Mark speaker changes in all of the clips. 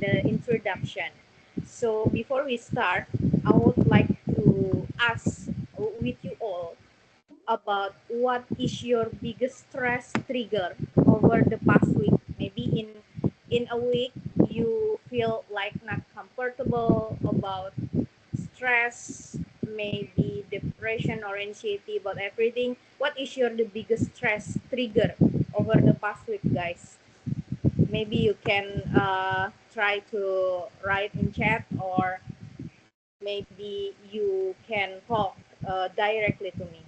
Speaker 1: the introduction. So before we start, I would like to ask with you all about what is your biggest stress trigger over the past week. Maybe in a week you feel like not comfortable about stress, maybe depression or anxiety about everything. What is your the biggest stress trigger over the past week, guys? Maybe you can try to write in chat, or maybe you can talk directly to me.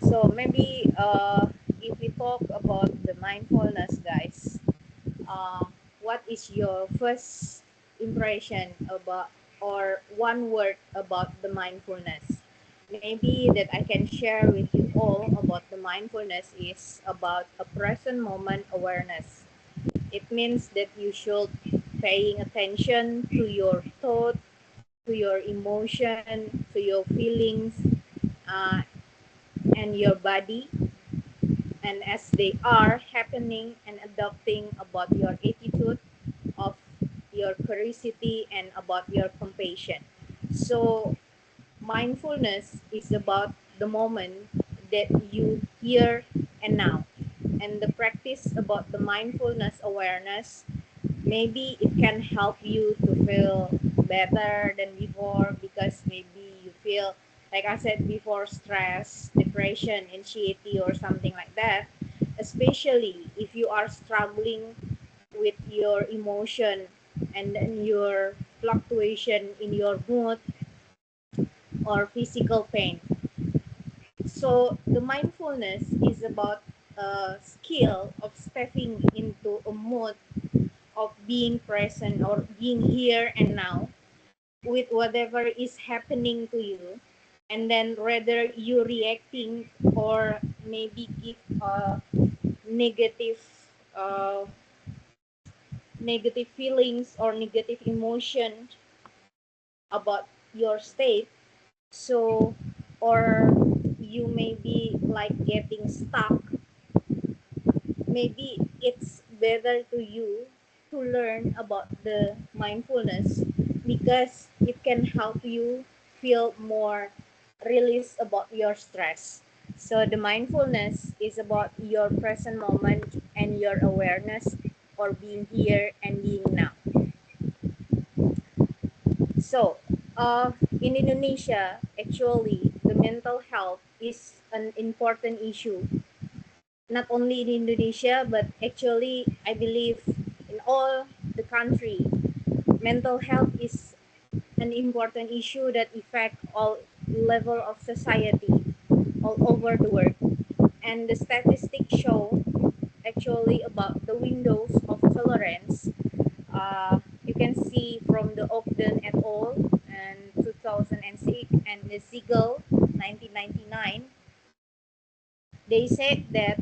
Speaker 1: So maybe if we talk about the mindfulness, guys, uh, what is your first impression about, or one word about the mindfulness? Maybe that I can share with you all about the mindfulness is about a present moment awareness. It means that you should paying attention to your thought, to your emotion, to your feelings, uh, and your body, and as they are happening, and adopting about your attitude of your curiosity and about your compassion. So mindfulness is about the moment that you here and now, and the practice about the mindfulness awareness, maybe it can help you to feel better than before, because maybe you feel, like I said before, stress, depression, anxiety, or something like that. Especially if you are struggling with your emotion, and then your fluctuation in your mood or physical pain. So the mindfulness is about a skill of stepping into a mood of being present or being here and now with whatever is happening to you, and then whether you reacting or maybe give a negative uh, negative feelings or negative emotion about your state. So, or you may be like getting stuck, maybe it's better to you to learn about the mindfulness, because it can help you feel more release about your stress. So the mindfulness is about your present moment and your awareness, or being here and being now. So in Indonesia, actually the mental health is an important issue, not only in Indonesia, but actually I believe in all the country. Mental health is an important issue that affect all level of society all over the world. And the statistics show actually about the windows of tolerance. You can see from the Ogden et al. And 2006 and the Siegel 1999, they said that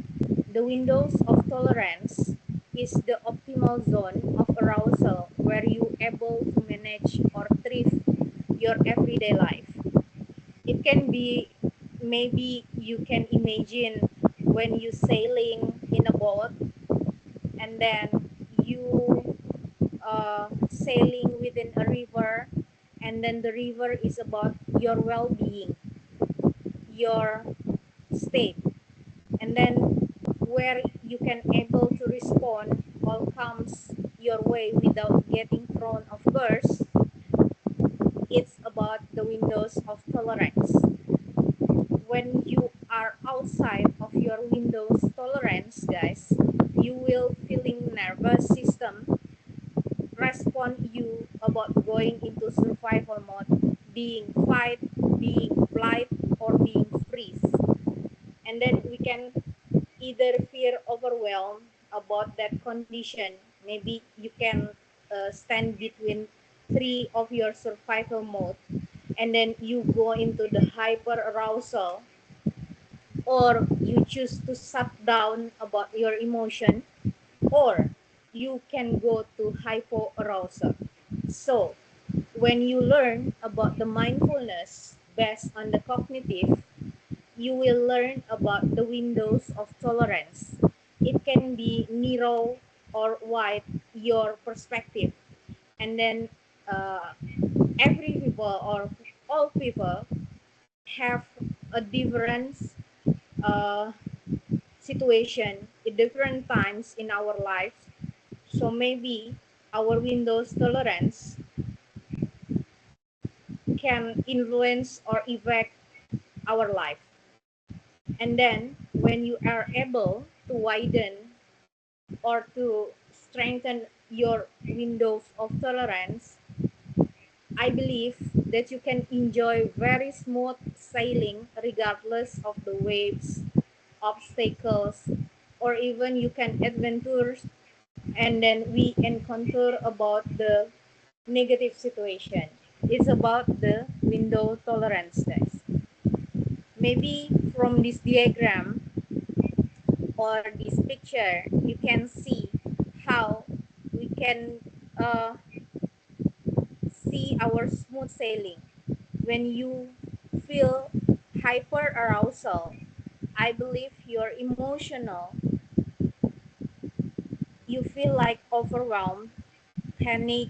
Speaker 1: the windows of tolerance is the optimal zone of arousal where you able to manage or thrive your everyday life. It can be, maybe you can imagine when you sailing in a boat, and then you sailing within a river, and then the river is about your well-being, your state, and then where you can able to respond all comes your way without getting thrown, of course. It's about the windows of tolerance. When you are outside of your windows tolerance, guys, you will feeling nervous system respond you about going into survival mode, being fight, being flight, or being freeze. And then we can either feel overwhelmed about that condition. Maybe you can stand between three of your survival mode, and then you go into the hyper arousal, or you choose to shut down about your emotion, or you can go to hypo arousal. So when you learn about the mindfulness based on the cognitive, you will learn about the windows of tolerance. It can be narrow or wide, your perspective. And then uh, every people or all people have a different uh, situation at different times in our lives. So maybe our windows tolerance can influence or affect our life. And then when you are able to widen or to strengthen your windows of tolerance, I believe that you can enjoy very smooth sailing regardless of the waves, obstacles, or even you can adventure, and then we encounter about the negative situation. It's about the window tolerance, guys. Maybe from this diagram or this picture, you can see how we can uh, see our smooth sailing. When you feel hyper arousal, I believe you're emotional, you feel like overwhelmed, panic,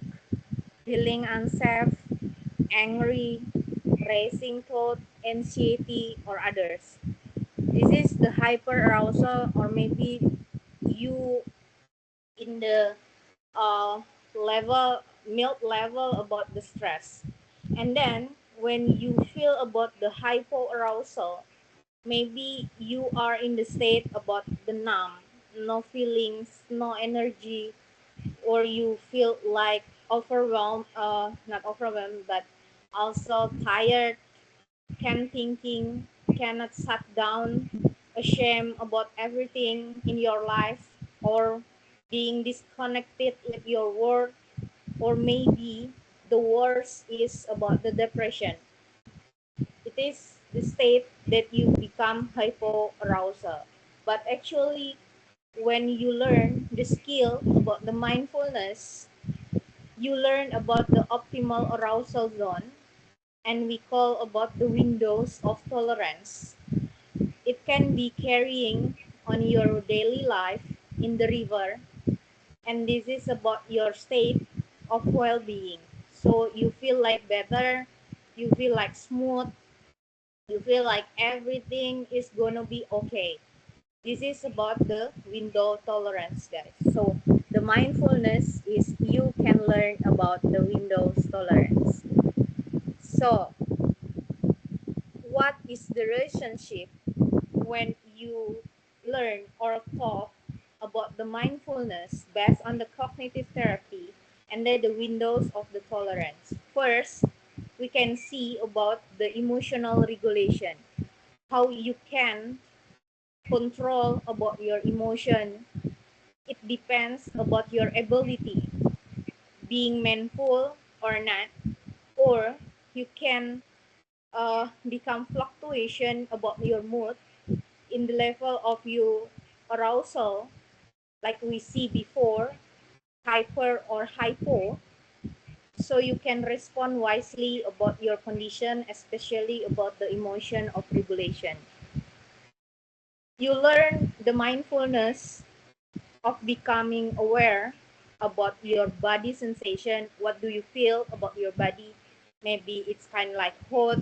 Speaker 1: feeling unsafe, angry, racing thought, anxiety, or others. This is the hyper arousal, or maybe you in the uh, level, mild level about the stress. And then when you feel about the hypo arousal, maybe you are in the state about the numb, no feelings, no energy, or you feel like overwhelmed, not overwhelmed, but also tired, can thinking, cannot shut down, ashamed about everything in your life, or being disconnected with your work, or maybe the worst is about the depression. It is the state that you become hypoarousal. But actually, when you learn the skill about the mindfulness, you learn about the optimal arousal zone, and we call about the windows of tolerance. It can be carrying on your daily life in the river, and this is about your state of well-being. So you feel like better, you feel like smooth, you feel like everything is gonna be okay. This is about the window tolerance, guys. So the mindfulness is you can learn about the windows tolerance. So what is the relationship when you learn or talk about the mindfulness based on the cognitive therapy and then the windows of the tolerance? First, we can see about the emotional regulation, how you can control about your emotion. It depends about your ability being mindful or not, or you can become fluctuation about your mood in the level of your arousal, like we see before, hyper or hypo. So you can respond wisely about your condition, especially about the emotion of regulation. You learn the mindfulness of becoming aware about your body sensation. What do you feel about your body? Maybe it's kind of like hot,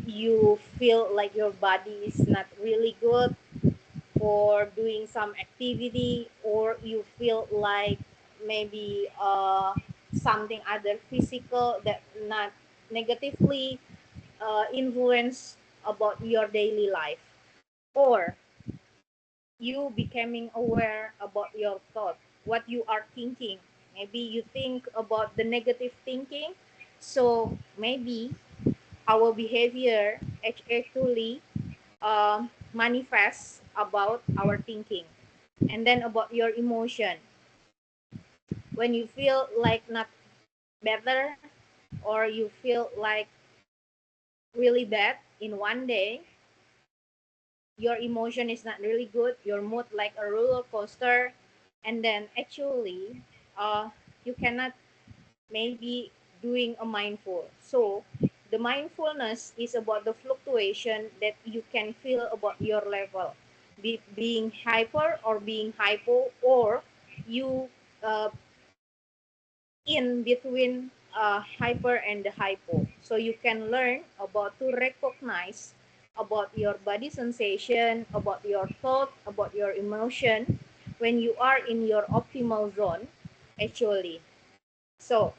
Speaker 1: you feel like your body is not really good for doing some activity, or you feel like maybe something other physical that not negatively influence about your daily life, or you becoming aware about your thought, what you are thinking. Maybe you think about the negative thinking, so maybe our behavior actually manifests about our thinking. And then about your emotion, when you feel like not better, or you feel like really bad in one day, your emotion is not really good, your mood like a roller coaster, and then actually you cannot maybe doing a mindful. So the mindfulness is about the fluctuation that you can feel about your level, being hyper or being hypo, or you uh, in between hyper and the hypo. So you can learn about to recognize about your body sensation, about your thought, about your emotion when you are in your optimal zone actually. So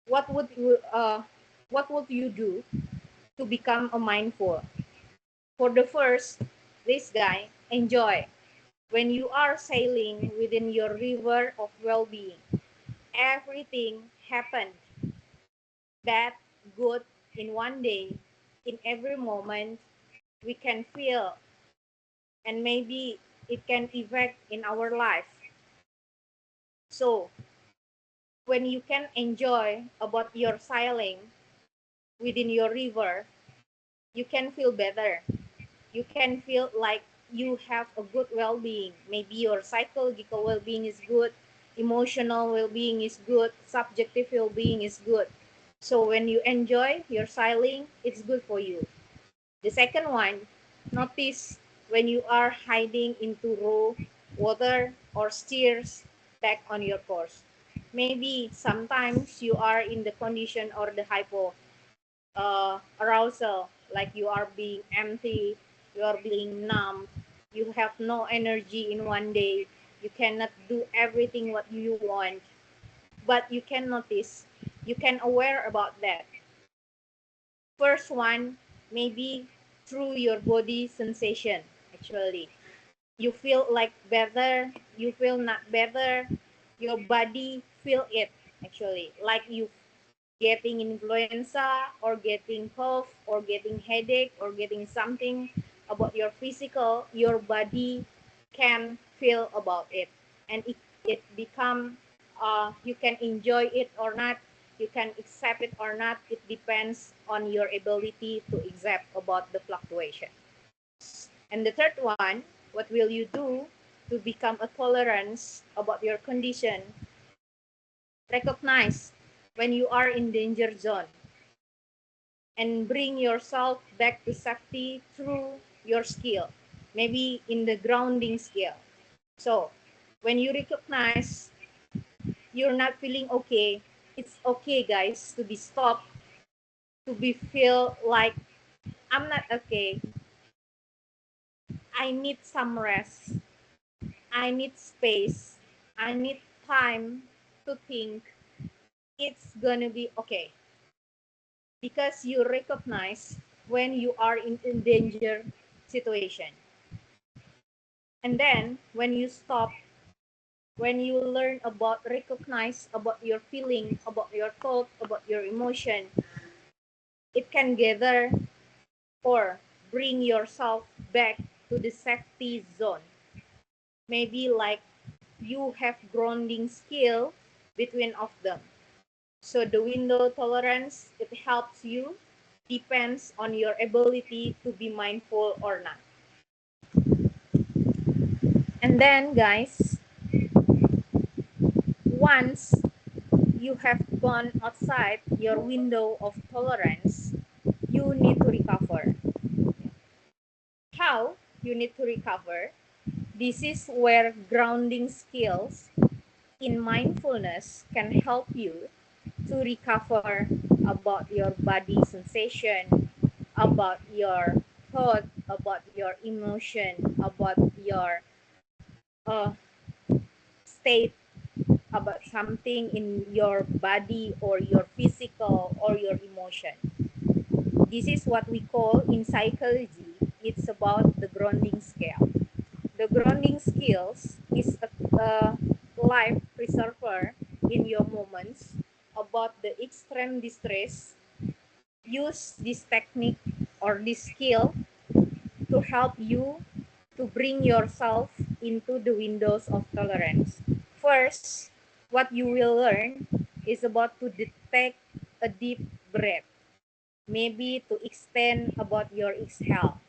Speaker 1: what would you do to become a mindful? For the first, this guy, enjoy. When you are sailing within your river of well-being, everything happened, bad, good, in one day, in every moment, we can feel, and maybe it can affect in our life. So when you can enjoy about your sailing within your river, you can feel better. You can feel like you have a good well-being. Maybe your psychological well-being is good, emotional well-being is good, subjective well-being is good. So when you enjoy your sailing, it's good for you. The second one, notice when you are hiding into raw water or steers back on your course. Maybe sometimes you are in the condition or the hypo arousal, like you are being empty, you are being numb, you have no energy in one day, you cannot do everything what you want, but you can notice, you can aware about that. First one, maybe through your body sensation actually. You feel like better, you feel not better, your body feel it actually, like you getting influenza or getting cough or getting headache or getting something about your physical, your body can feel about it, and it become you can enjoy it or not, you can accept it or not, it depends on your ability to accept about the fluctuation. And the third one, what will you do to become a tolerance about your condition? Recognize when you are in danger zone and bring yourself back to safety through your skill, maybe in the grounding skill. So when you recognize you're not feeling okay, it's okay, guys, to be stopped, to be feel like I'm not okay. I need some rest. I need space. I need time to think. It's gonna be okay, because you recognize when you are in danger situation. And then when you stop, when you learn about recognize about your feeling, about your thought, about your emotion, it can gather or bring yourself back to the safety zone. Maybe like you have grounding skill between of them. So the window tolerance, it helps you, depends on your ability to be mindful or not. And then guys, once you have gone outside your window of tolerance, you need to recover. How you need to recover? This is where grounding skills in mindfulness can help you to recover about your body sensation, about your thought, about your emotion, about your uh, state, about something in your body or your physical or your emotion. This is what we call in psychology, it's about the grounding scale. The grounding skills is a life preserver in your moments about the extreme distress. Use this technique or this skill to help you to bring yourself into the windows of tolerance. First, what you will learn is about to detect a deep breath, maybe to extend about your exhale.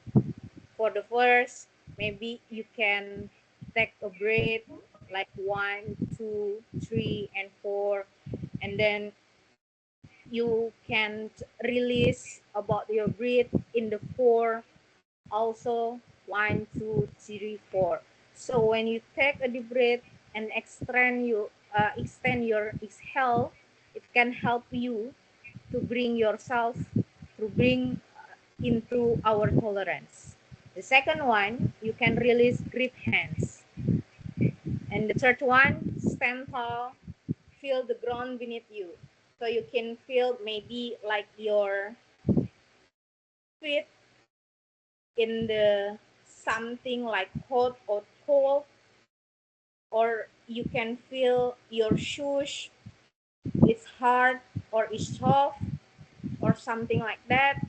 Speaker 1: For the first, maybe you can take a breath like 1, 2, 3, and 4, and then you can release about your breath in the 4 also. 1, 2, 3, 4. So when you take a deep breath and extend your exhale, it can help you to bring yourself to bring into our tolerance. The second one, you can release grip hands. And the third one, stand tall, feel the ground beneath you. So you can feel maybe like your feet in the something like hot or cold, or you can feel your shoes, it's hard or it's soft or something like that.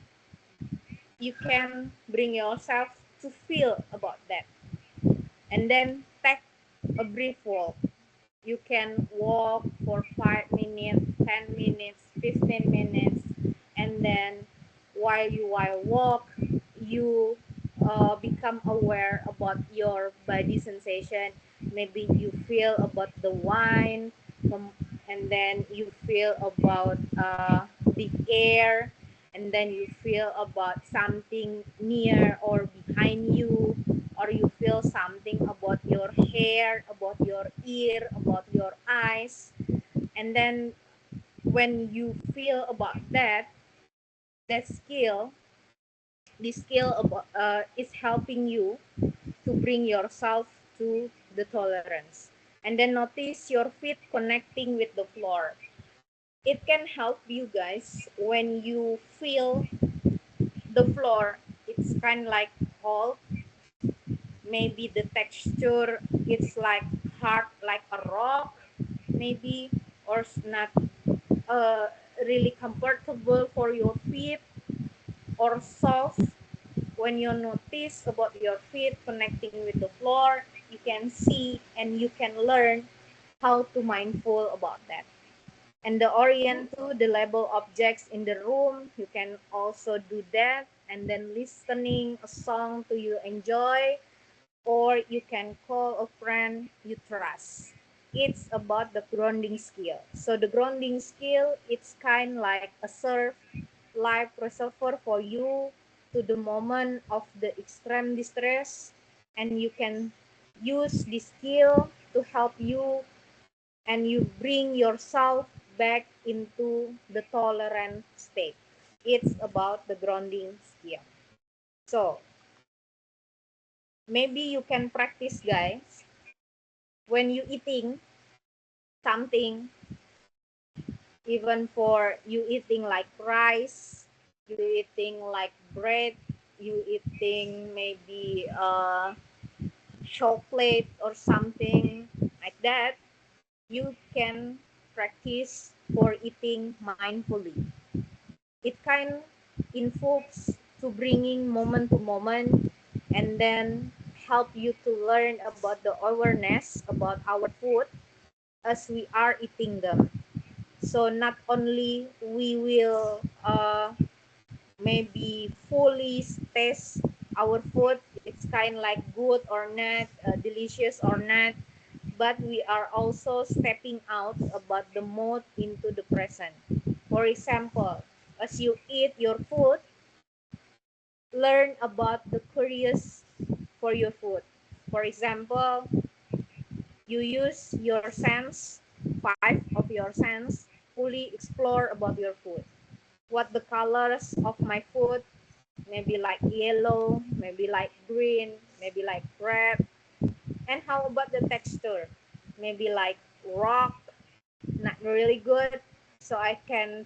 Speaker 1: You can bring yourself to feel about that, and then take a brief walk. You can walk for 5 minutes, 10 minutes, 15 minutes, and then while walk, you become aware about your body sensation. Maybe you feel about the wine, and then you feel about the air, and then you feel about something near or behind you, or you feel something about your hair, about your ear, about your eyes. And then when you feel about that, that skill, this skill about, is helping you to bring yourself to the tolerance. And then notice your feet connecting with the floor. It can help you guys when you feel the floor, it's kind of like cold. Maybe the texture it's like hard like a rock, maybe, or it's not uh, really comfortable for your feet, or soft. When you notice about your feet connecting with the floor, you can see and you can learn how to mindful about that. And the orient to the label objects in the room, you can also do that. And then listening a song to you enjoy, or you can call a friend you trust. It's about the grounding skill. So the grounding skill, it's kind of like a serve life reservoir for you to the moment of the extreme distress, and you can use this skill to help you, and you bring yourself back into the tolerant state. It's about the grounding skill. So maybe you can practice, guys, when you eating something, even for you eating like rice, you eating like bread, you eating maybe chocolate or something like that, you can practice for eating mindfully. It kind invokes to bringing moment to moment, and then help you to learn about the awareness about our food as we are eating them. So not only we will maybe fully taste our food, it's kind of like good or not, delicious or not, but we are also stepping out about the mode into the present. For example, as you eat your food, learn about the curious for your food. For example, you use your sense, 5 of your sense, fully explore about your food. What the colors of my food, maybe like yellow, maybe like green, maybe like red. And how about the texture? Maybe like rock, not really good, so I can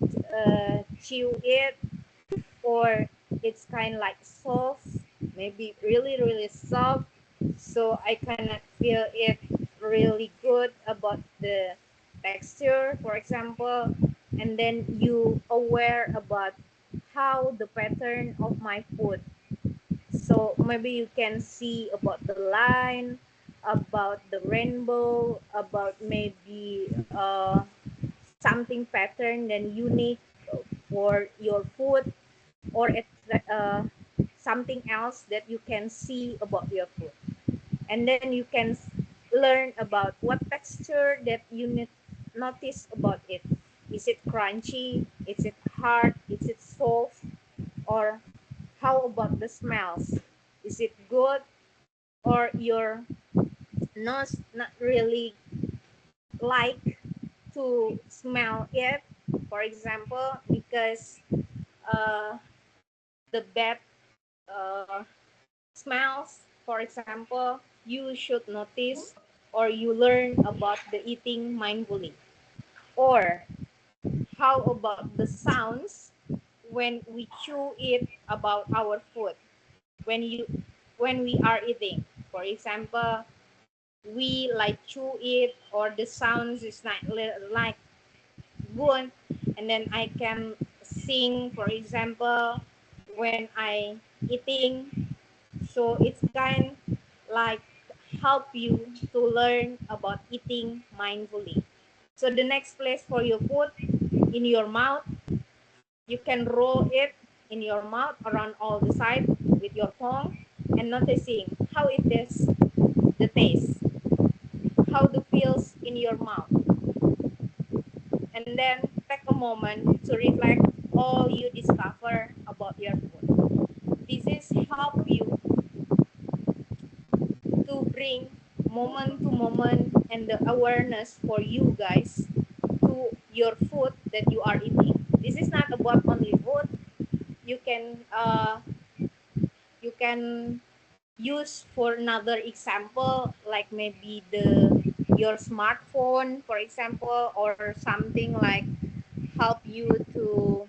Speaker 1: chew it, or it's kind of like soft, maybe really, really soft, so I cannot feel it really good about the texture, for example. And then you aware about how the pattern of my food. So maybe you can see about the line, about the rainbow, about maybe something pattern and unique for your food, or something else that you can see about your food. And then you can learn about what texture that you notice about it. Is it crunchy? Is it hard? Is it soft? Or how about the smells? Is it good, or your nose not really like to smell it, for example, because uh, the bad uh, smells, for example, you should notice or you learn about the eating mindfully. Or how about the sounds when we chew it about our food, when we are eating, for example, we like chew it or the sounds is not like good, and then I can sing, for example, when I eating. So it's kind like help you to learn about eating mindfully. So the next place for your food in your mouth, you can roll it in your mouth around all the side with your tongue and noticing how it is, the taste, how the feels in your mouth. And then take a moment to reflect all you discover about your food. This is help you to bring moment to moment and the awareness for you guys to your food that you are eating. This is not about only food. You can you can use for another example, like maybe the your smartphone, for example, or something like help you to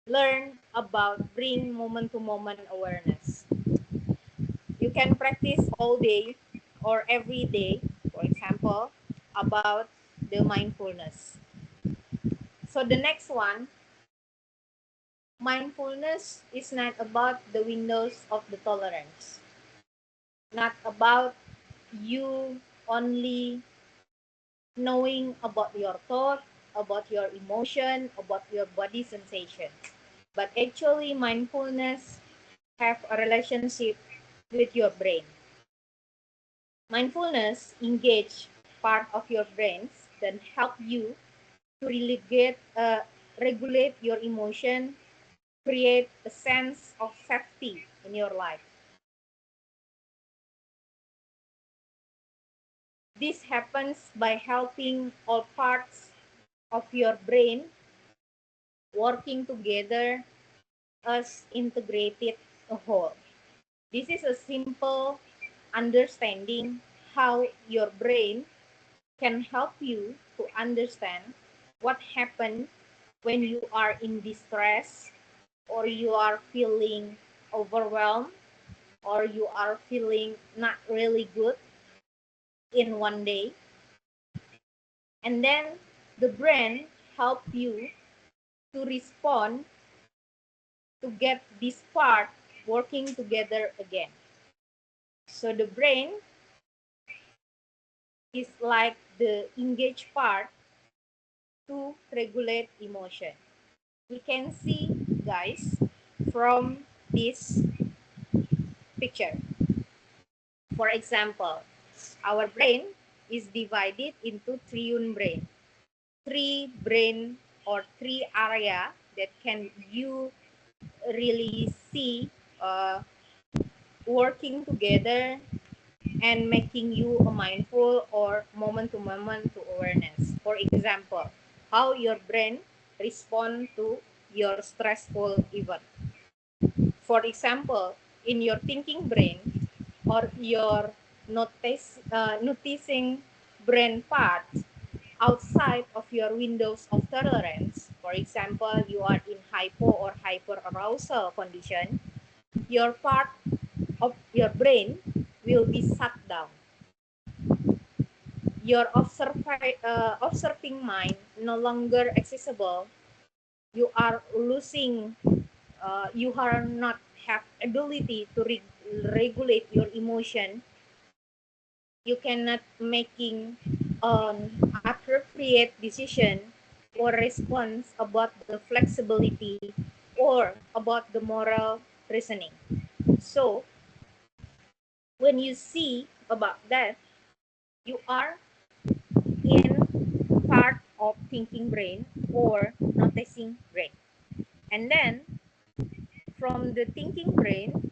Speaker 1: learn about bring moment to moment awareness. You can practice all day or every day, for example, about the mindfulness. So the next one, mindfulness is not about the windows of the tolerance, not about you only knowing about your thought, about your emotion, about your body sensation. But actually, mindfulness have a relationship with your brain. Mindfulness engage part of your brains that help you to regulate your emotion, create a sense of safety in your life. This happens by helping all parts of your brain working together as integrated a whole. This is a simple understanding how your brain can help you to understand what happened when you are in distress, or you are feeling overwhelmed, or you are feeling not really good in one day. And then the brain help you to respond to get this part working together again. So the brain is like the engaged part to regulate emotion. We can see, guys, from this picture. For example, our brain is divided into triune brain. Three brain or three area that can you really see working together and making you a mindful or moment to moment to awareness. For example, how your brain respond to your stressful event. For example, in your thinking brain or your noticing brain part outside of your windows of tolerance, for example, you are in hypo or hyperarousal condition, your part of your brain will be shut down. Your observing mind no longer accessible. You are losing, you are not have ability to regulate your emotion You cannot making an appropriate decision or response about the flexibility or about the moral reasoning. So when you see about that, you are in part of thinking brain or noticing brain. And then from the thinking brain,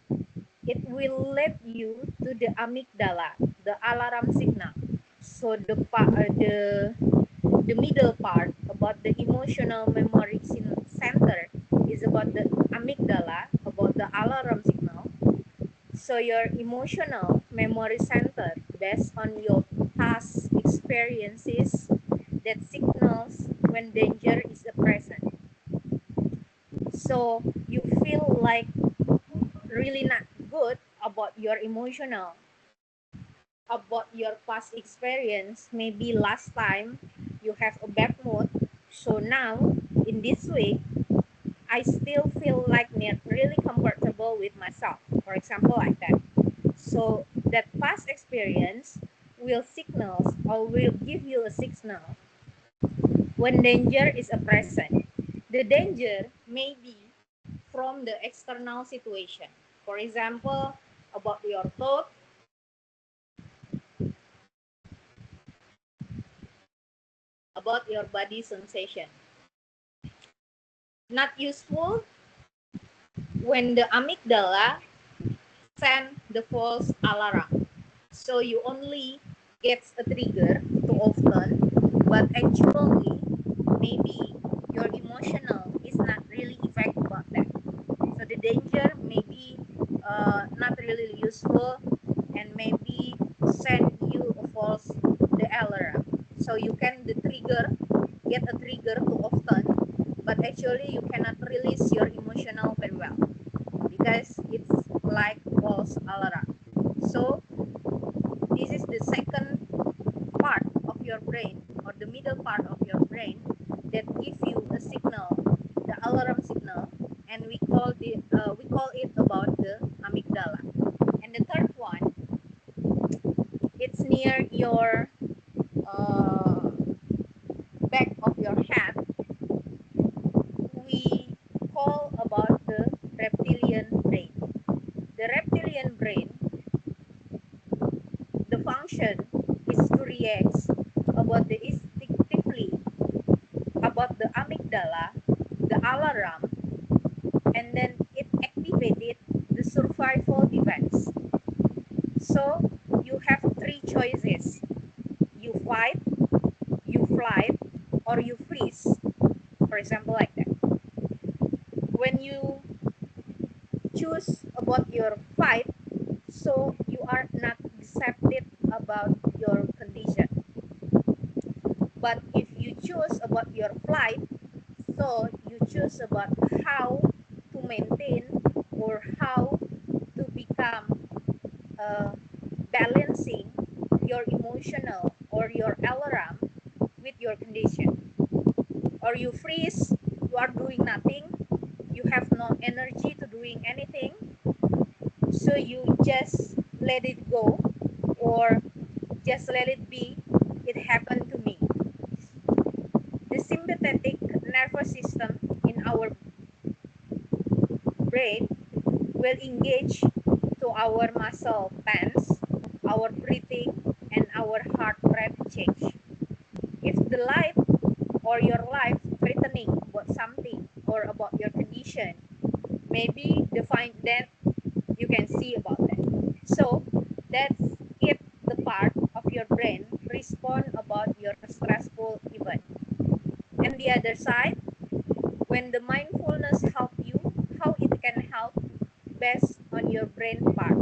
Speaker 1: it will lead you to the amygdala, the alarm signal. So the middle part about the emotional memory center is about the amygdala, about the alarm signal. So your emotional memory center based on your past experiences that signals when danger is present. So you feel like really not good about your emotional, about your past experience. Maybe last time you have a bad mood. So now in this way, I still feel like really comfortable with myself. For example, like that. So that past experience will signals or will give you a signal when danger is present. The danger may be from the external situation. For example, about your thought, about your body sensation. Not useful when the amygdala send the false alarm. So you only gets a trigger too often, but actually maybe your emotional is not really effect about that. So the danger may be not really useful and maybe send you a false the alarm. So you can the trigger get a trigger too often, but actually you cannot release your emotional very well because it's like false alarm. So this is the second part of your brain or the middle part of your brain that give you a signal, the alarm signal, and we call it about the amygdala. And the third one, it's near your uh, back of your head. We call about the reptilian brain. The reptilian brain, the function is to react about the instinctively about the amygdala, the alarm, and then it activated the survival defense. So you have three choices: you fight, you flight, or you freeze. For example, like that. When you choose about your fight, so you are not deceptive about your condition. But if you choose about your flight, so you choose about how to maintain or how to become balancing your emotional or your alarm with your condition. Or you freeze, you are doing nothing, you have no energy to doing anything, so you just let it go or just let it be, it happened to me. The sympathetic nervous system in our brain will engage to our muscle tense, our breathing, and our heart rate change. If the life or your life threatening about something or about your condition, maybe define that you can see about that. So that's it, the part of your brain respond about your stressful event. And the other side, when the mindfulness help you, how it can help based on your brain part.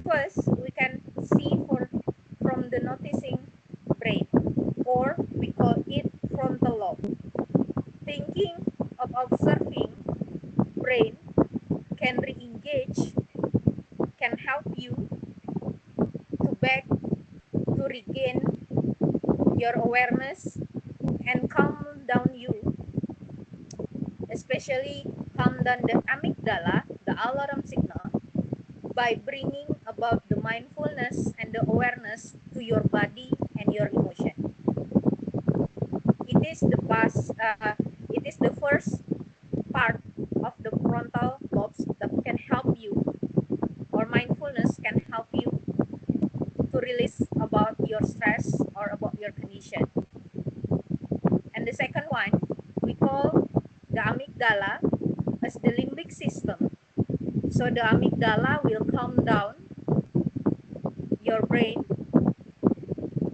Speaker 1: First, we can see from the noticing brain, or we call it frontal lobe. Thinking of observing brain can re-engage, can help you to back to regain your awareness and calm down you, especially calm down the amygdala, the alarm signal, by bringing a about the mindfulness and the awareness to your body and your emotion. It is the first part of the frontal lobes that can help you, or mindfulness can help you to release about your stress or about your condition. And the second one, we call the amygdala as the limbic system. So the amygdala will calm down your brain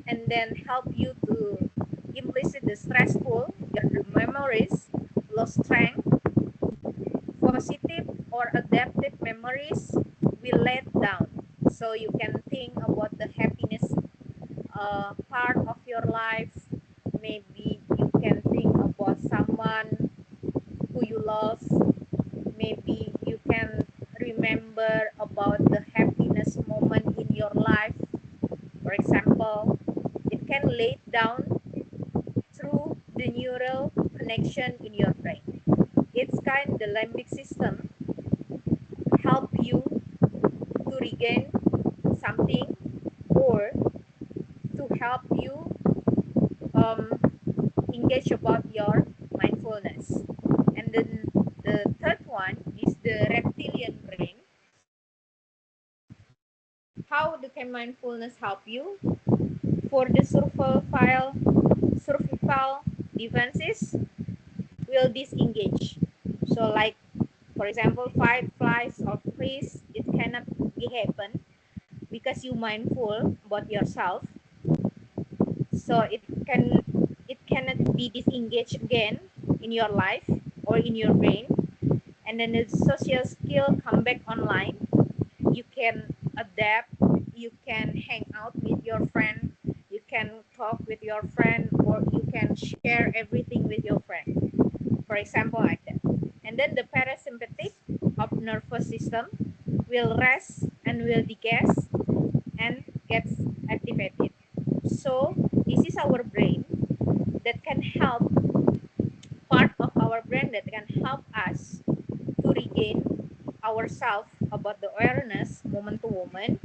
Speaker 1: and then help you to implicit the stressful, your memories, lost strength, positive or adaptive memories will let down. So you can think about the happiness part of your life. Maybe you can think about someone who you love. Maybe you can remember about the happiness moment in your life. For example, it can lay down through the neural connection in your brain. It's kind of the limbic system help you to regain something or to help you um, engage about your mindfulness. And then the third one is the reptilian brain. How can mindfulness help you? For the survival defenses will disengage. So like, for example, fight, flies, or freeze, it cannot be happen because you mindful about yourself. So it cannot be disengaged again in your life or in your brain. And then the social skill come back online. You can adapt, you can hang out with your friend, you can talk with your friend, or you can share everything with your friend, for example, like that. And then the parasympathetic of nervous system will rest and will decrease and gets activated. So this is our brain that can help, part of our brain that can help us to regain ourselves about the awareness moment to moment,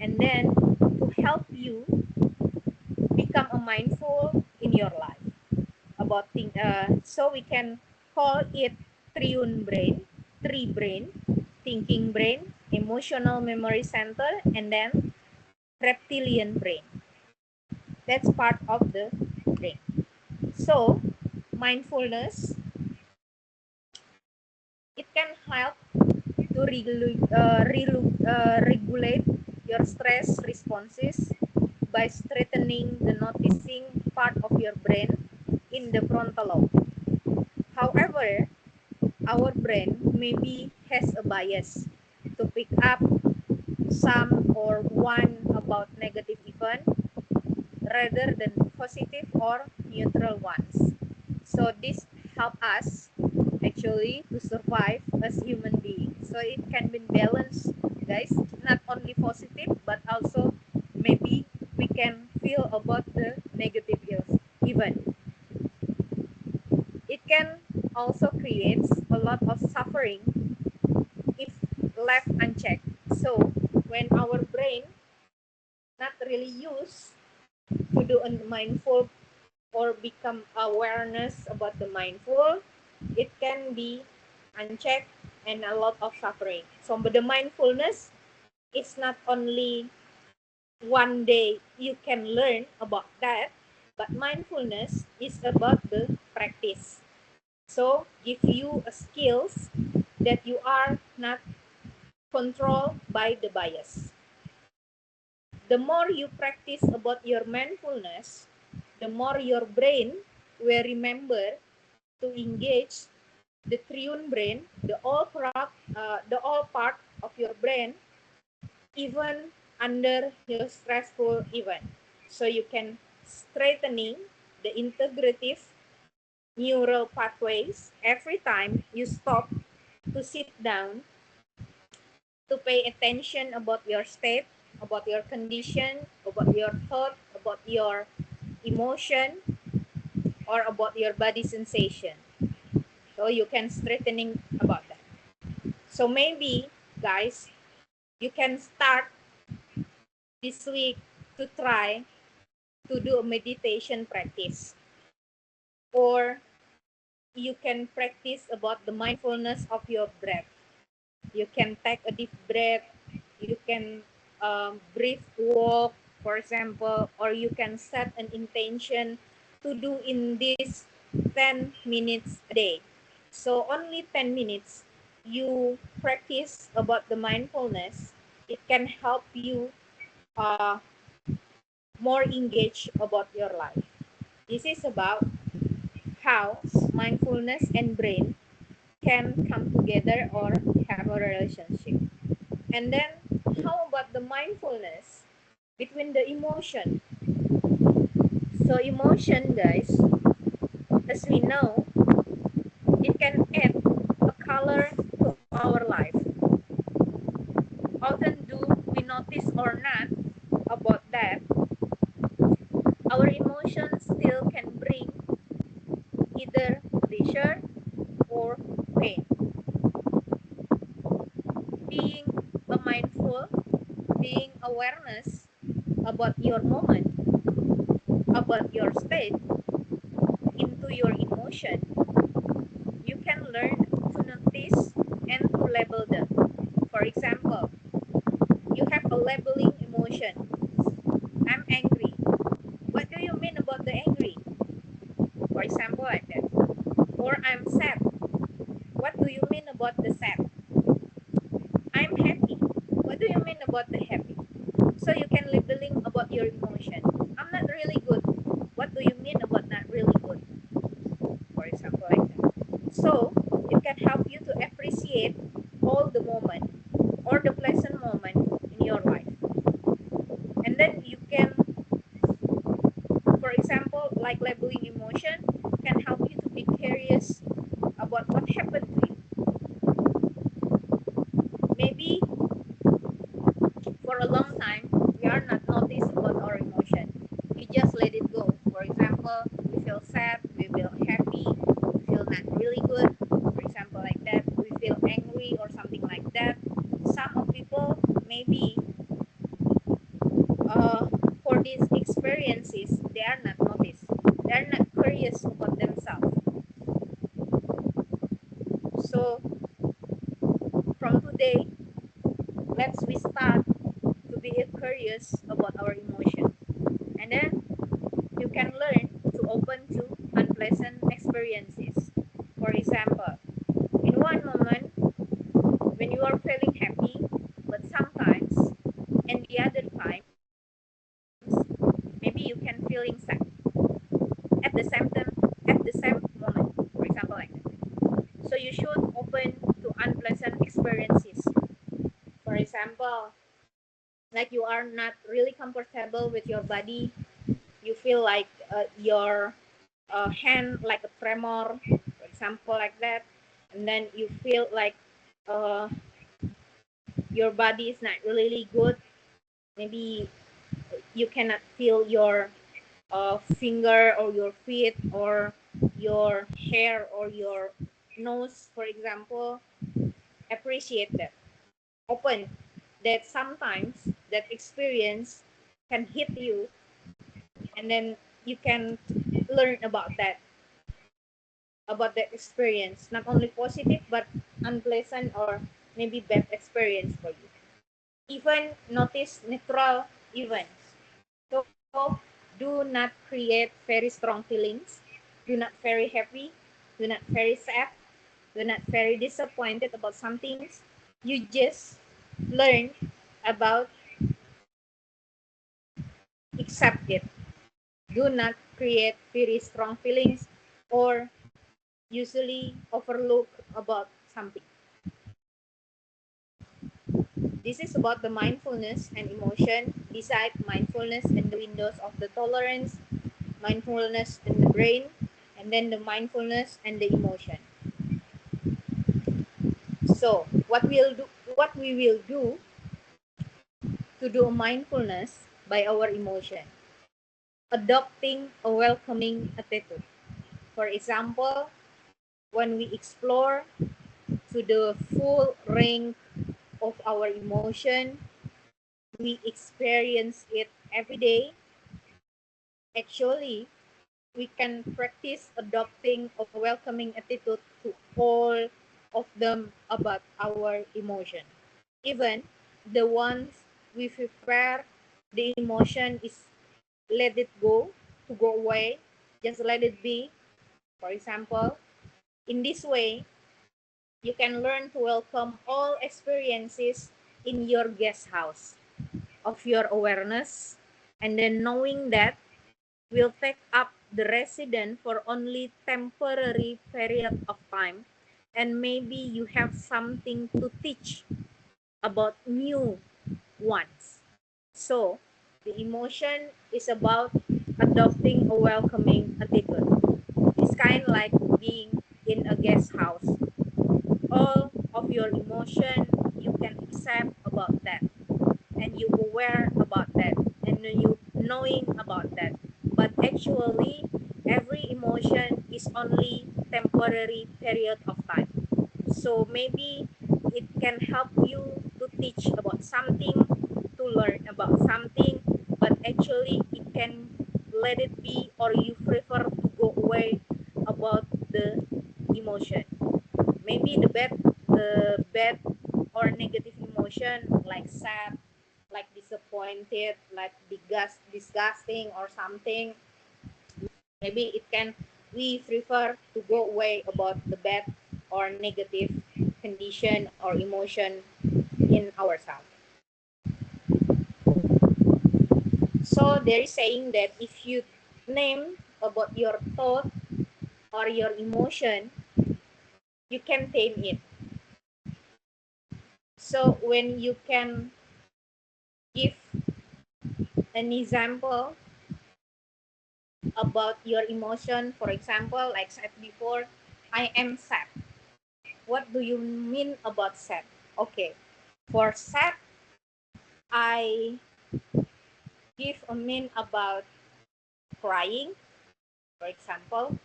Speaker 1: and then to help you become a mindful in your life about things. So we can call it triune brain, three brain, thinking brain, emotional memory center, and then reptilian brain. That's part of the brain. So mindfulness, it can help to regulate your stress responses by strengthening the noticing part of your brain in the frontal lobe. However, our brain maybe has a bias to pick up some or one about negative event rather than positive or neutral ones. So this help us actually to survive as human beings. So it can be balanced, guys, not only positive but also maybe we can feel about the negative event. It can also create a lot of suffering if left unchecked. So when our brain not really used to do a mindful or become awareness about the mindful, it can be unchecked and a lot of suffering. So but the mindfulness is not only one day you can learn about that, but mindfulness is about the practice. So give you a skills that you are not controlled by the bias. The more you practice about your mindfulness, the more your brain will remember to engage the triune brain, the all part of your brain, even under your stressful event. So you can strengthening the integrative neural pathways every time you stop to sit down to pay attention about your state, about your condition, about your thought, about your emotion, or about your body sensation. So you can strengthening about that. So maybe, guys, you can start this week to try to do a meditation practice, or you can practice about the mindfulness of your breath. You can take a deep breath, you can breathe walk, for example, or you can set an intention to do in this 10 minutes a day. So only 10 minutes you practice about the mindfulness, it can help you uh, more engaged about your life. This is about how mindfulness and brain can come together or have a relationship. And then how about the mindfulness between the emotion? So emotion, guys, as we know, it can add a color to our life. Often do we notice or not about that, our emotions still can bring either pleasure or pain. Being a mindful, being awareness about your moment, about your state, into your emotion, you can learn to notice and to label them. For example, you have a labeling emotion. I'm angry. What do you mean about the angry? For example, like that. Or I'm sad. What do you mean about the sad? I'm happy. What do you mean about the happy? So you can labeling about your emotion. I'm not really good. What do you mean about not really good? For example, like that. So it can help you to appreciate all the moment or the pleasant moment in your life. And then you can, for example, like labeling emotion can help you to be curious about what happened to you. Maybe for a long time we are not noticed about our emotion. We just let it go. For example, we feel sad, we feel happy, we feel not really good. For example, like that, we feel angry or something like that. Some of people maybe uh, for these experiences they are not noticed. They are not curious about themselves. So from today, let's we start to be curious about our emotion, and then you can learn to open to unpleasant experiences. For example, in one moment when you are feeling happy, but sometimes in the other times maybe you can feeling sad at the same time, at the same moment. For example, like that. So you should open to unpleasant experiences. For example, like you are not really comfortable with your body, you feel like your hand like a tremor, for example, like that, and then you feel like uh, your body is not really good. Maybe you cannot feel your finger or your feet or your hair or your nose, for example. Appreciate that. Open that sometimes that experience can hit you, and then you can learn about that experience, not only positive but unpleasant or maybe bad experience for you. Even notice neutral events. So do not create very strong feelings. Do not very happy. Do not very sad. Do not very disappointed about some things. You just learn about accept it. Do not create very strong feelings or usually overlook about something. This is about the mindfulness and emotion. Beside mindfulness and the windows of the tolerance, mindfulness and the brain, and then the mindfulness and the emotion. So what we will do to do mindfulness by our emotion. Adopting a welcoming attitude. For example, when we explore to the full range of our emotion, we experience it every day, actually, we can practice adopting a welcoming attitude to all of them about our emotion. Even the ones we prefer, the emotion is let it go, to go away, just let it be. For example, in this way, you can learn to welcome all experiences in your guest house of your awareness, and then knowing that will take up the resident for only temporary period of time, and maybe you have something to teach about new ones. So the emotion is about adopting a welcoming attitude. It's kind of like being in a guest house. All of your emotion you can accept about that, and you aware about that, and you knowing about that. But actually, every emotion is only temporary period of time. So maybe it can help you to teach about something, to learn about something, but actually it can let it be, or you prefer to go away about the emotion. Maybe the bad or negative emotion like sad, like disappointed, like disgusting or something. Maybe it can, we prefer to go away about the bad or negative condition or emotion in ourselves. So there is saying that if you name about your thought or your emotion, you can tame it. So when you can give an example about your emotion, for example, like said before, I am sad. What do you mean about sad? Okay, for sad, I give a mean about crying, for example,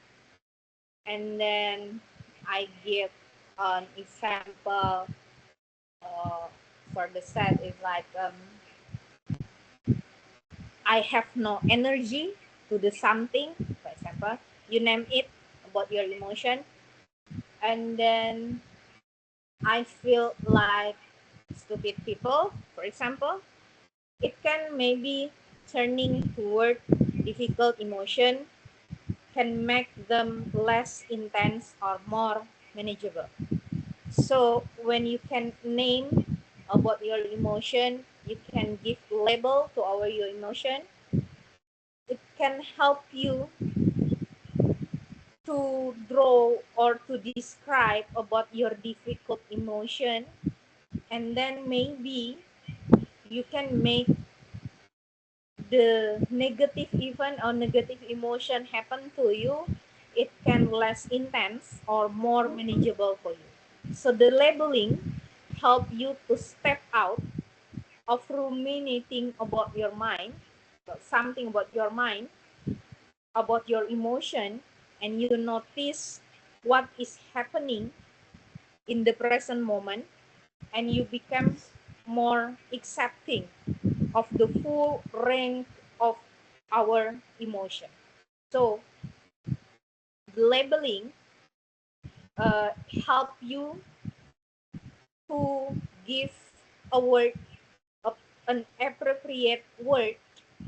Speaker 1: and then I give an example uh, for the sad is like I have no energy to do something, for example. You name it about your emotion, and then I feel like stupid people, for example. It can maybe turning toward difficult emotion can make them less intense or more manageable. So when you can name about your emotion, you can give label to our your emotion. It can help you to draw or to describe about your difficult emotion, and then maybe you can make the negative event or negative emotion happen to you, it can less intense or more manageable for you. So the labeling help you to step out of ruminating about your mind, about something about your mind, about your emotion, and you notice what is happening in the present moment, and you become more accepting of the full range of our emotion. So the labeling help you to give a word, an appropriate word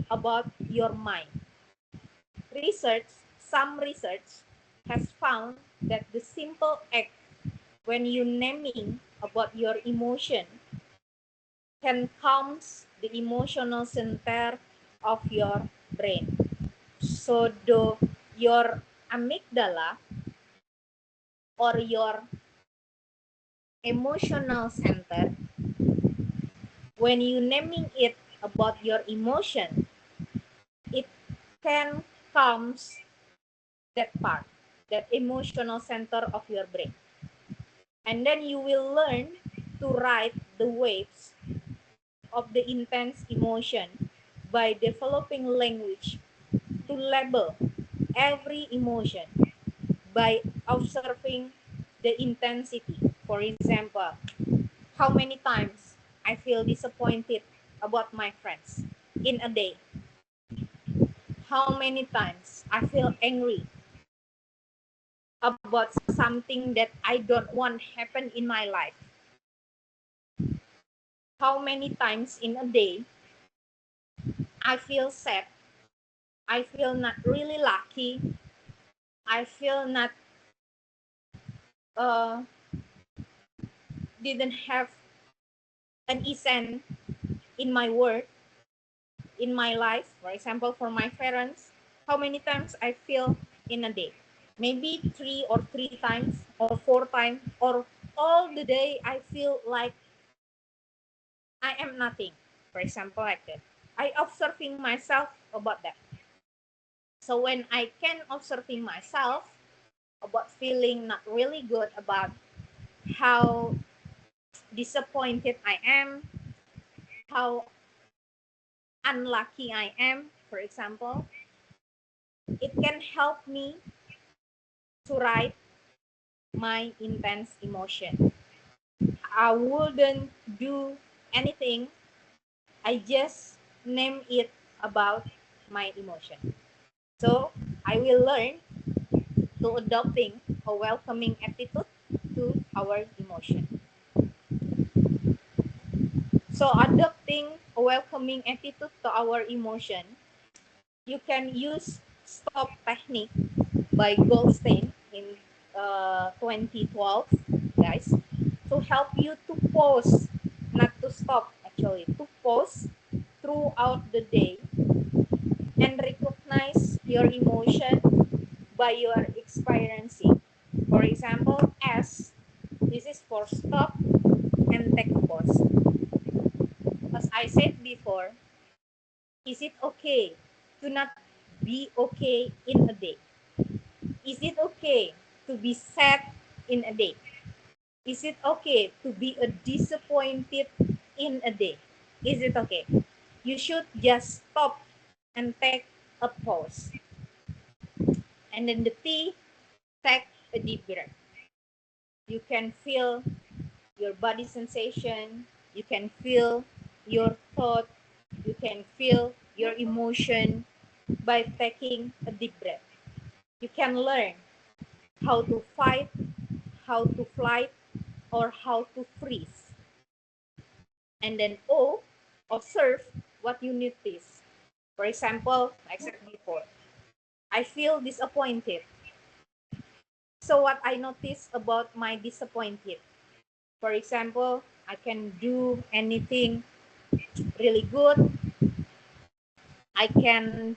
Speaker 1: about your mind. Some research has found that the simple act when you naming about your emotion can calm the emotional center of your brain. So your amygdala or your emotional center, when you naming it about your emotion, it can calms that part, that emotional center of your brain. And then you will learn to ride the waves of the intense emotion by developing language to label every emotion by observing the intensity. For example, how many times I feel disappointed about my friends in a day? How many times I feel angry about something that I don't want happen in my life? How many times in a day I feel sad? I feel not really lucky. I feel not uh, didn't have an essence in my work, in my life. For example, for my parents, how many times I feel in a day? Maybe three times or four times, or all the day I feel like I am nothing. For example, like that. I observing myself about that. So when I can observing myself about feeling not really good about how disappointed I am, how unlucky I am, for example, it can help me to write my intense emotion. I wouldn't do anything. I just name it about my emotion. So I will learn to adopting a welcoming attitude to our emotion. So adopting a welcoming attitude to our emotion, you can use stop technique by Goldstein in 2012, guys, to help you to pause, not to stop actually, to pause throughout the day and recognize your emotion by your experiencing. For example, S, this is for stop and take a pause. As I said before, is it okay to not be okay in a day? Is it okay to be sad in a day? Is it okay to be a disappointed in a day? Is it okay? You should just stop and take a pause. And then the T, take a deep breath. You can feel your body sensation. You can feel your thought. You can feel your emotion by taking a deep breath. You can learn how to fight, how to flight, or how to freeze. And then O, observe what you notice. For example, like I said before, I feel disappointed. So what I notice about my disappointed? For example, I can do anything really good. I can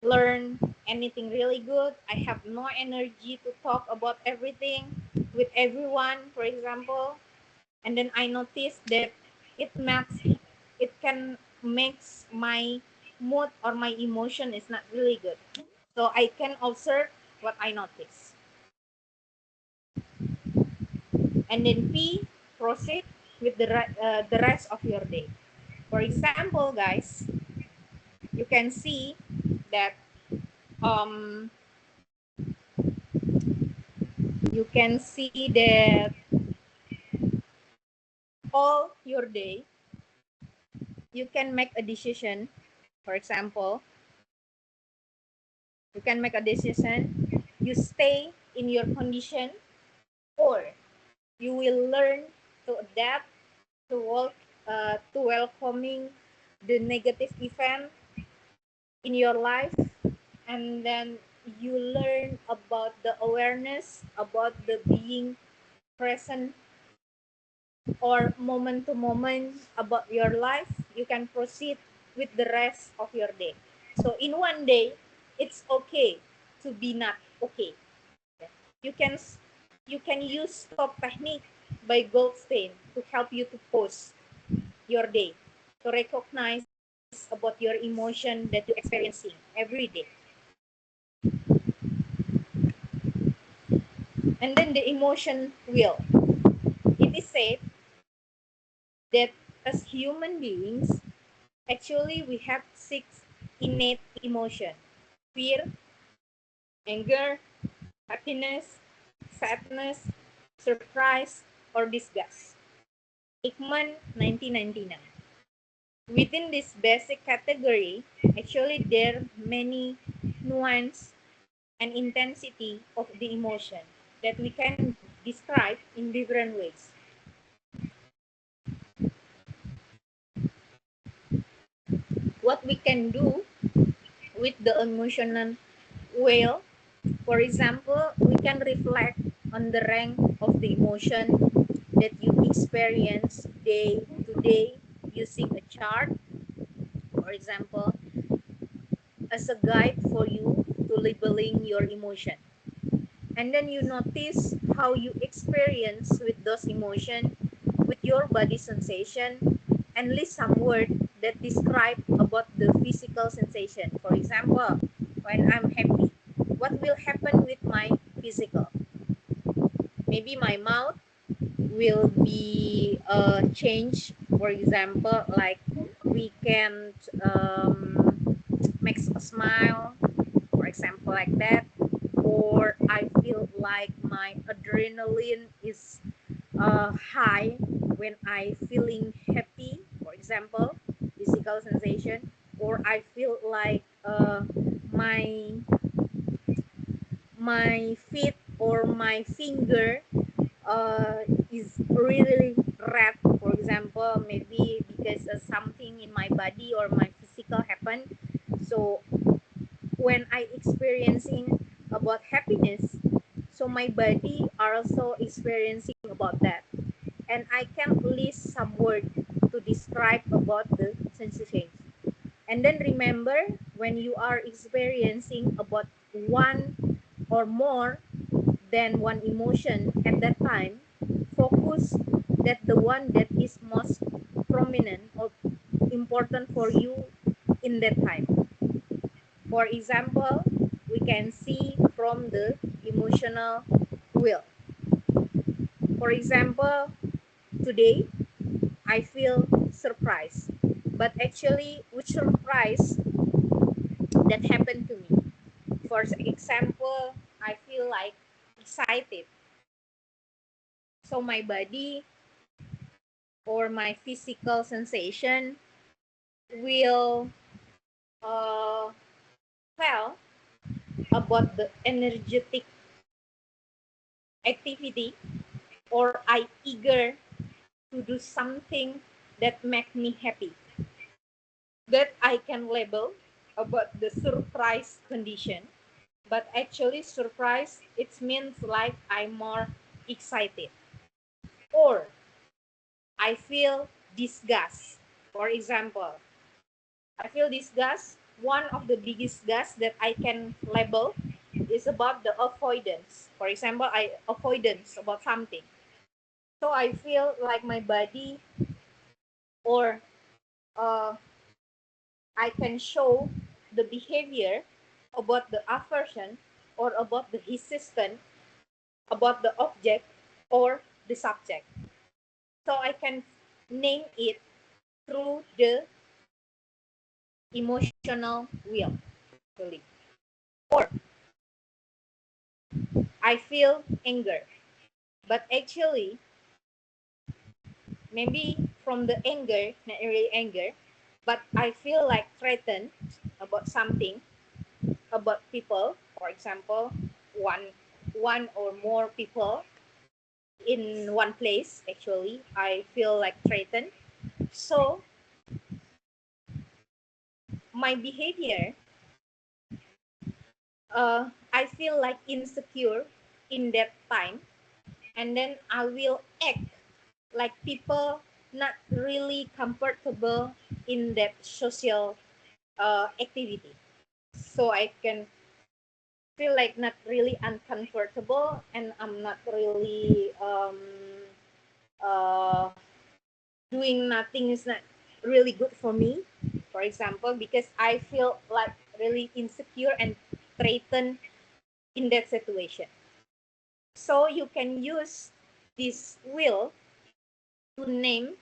Speaker 1: learn anything really good. I have no energy to talk about everything with everyone, for example. And then I notice that it can makes my mood or my emotion is not really good. So I can observe what I notice. And then P, proceed with the rest of your day. For example, guys, you can see that um, you can see that all your day you can make a decision. For example, you can make a decision. You stay in your condition, or you will learn to adapt to welcoming the negative event in your life, and then you learn about the awareness about the being present or moment to moment about your life. You can proceed with the rest of your day. So in one day, it's okay to be not okay. You can use stop technique by Goldstein to help you to pause your day, to recognize about your emotion that you're experiencing every day. And then the emotion wheel. It is said that as human beings, actually we have 6 innate emotions: fear, anger, happiness, sadness, surprise, or disgust. Ekman, 1999. Within this basic category, actually there are many nuance and intensity of the emotion that we can describe in different ways. What we can do with the emotional wheel, for example, we can reflect on the rank of the emotion that you experience day to day using a chart, for example, as a guide for you to labeling your emotion. And then you notice how you experience with those emotions, with your body sensation, and list some words that describe about the physical sensation. For example, when I'm happy, what will happen with my physical? Maybe my mouth will be changed. For example, like we can make a smile, for example, like that. Or I feel like my adrenaline is high when I feeling happy, for example, physical sensation. Or I feel like my feet or my finger is really red, for example, maybe because something in my body or my physical happened. So when I experiencing about happiness, so my body are also experiencing about that, and I can list some word to describe about the sensation. And then remember, when you are experiencing about one or more than one emotion at that time, focus that the one that is most prominent or important for you in that time. For example, we can see from the emotional wheel. For example, today I feel surprised, but actually which surprise that happened to me? For example, I feel like excited. So my body or my physical sensation will tell about the energetic activity, or I eager to do something that make me happy, that I can label about the surprise condition. But actually surprise, it means like I'm more excited. Or I feel disgust. For example, I feel disgust. One of the biggest disgust that I can label is about the avoidance. For example, I avoidance about something. So I feel like my body, or uh, I can show the behavior about the aversion or about the resistance about the object or the subject. So I can name it through the emotional wheel, actually. Or I feel anger, but actually maybe from the anger, not really anger, but I feel like threatened about something, about people. For example, one or more people in one place, actually I feel like threatened. So my behavior, I feel like insecure in that time, and then I will act like people not really comfortable in that social activity. So I can feel like not really uncomfortable, and I'm not really uh, doing nothing is not really good for me, for example, because I feel like really insecure and threatened in that situation. So you can use this will to name,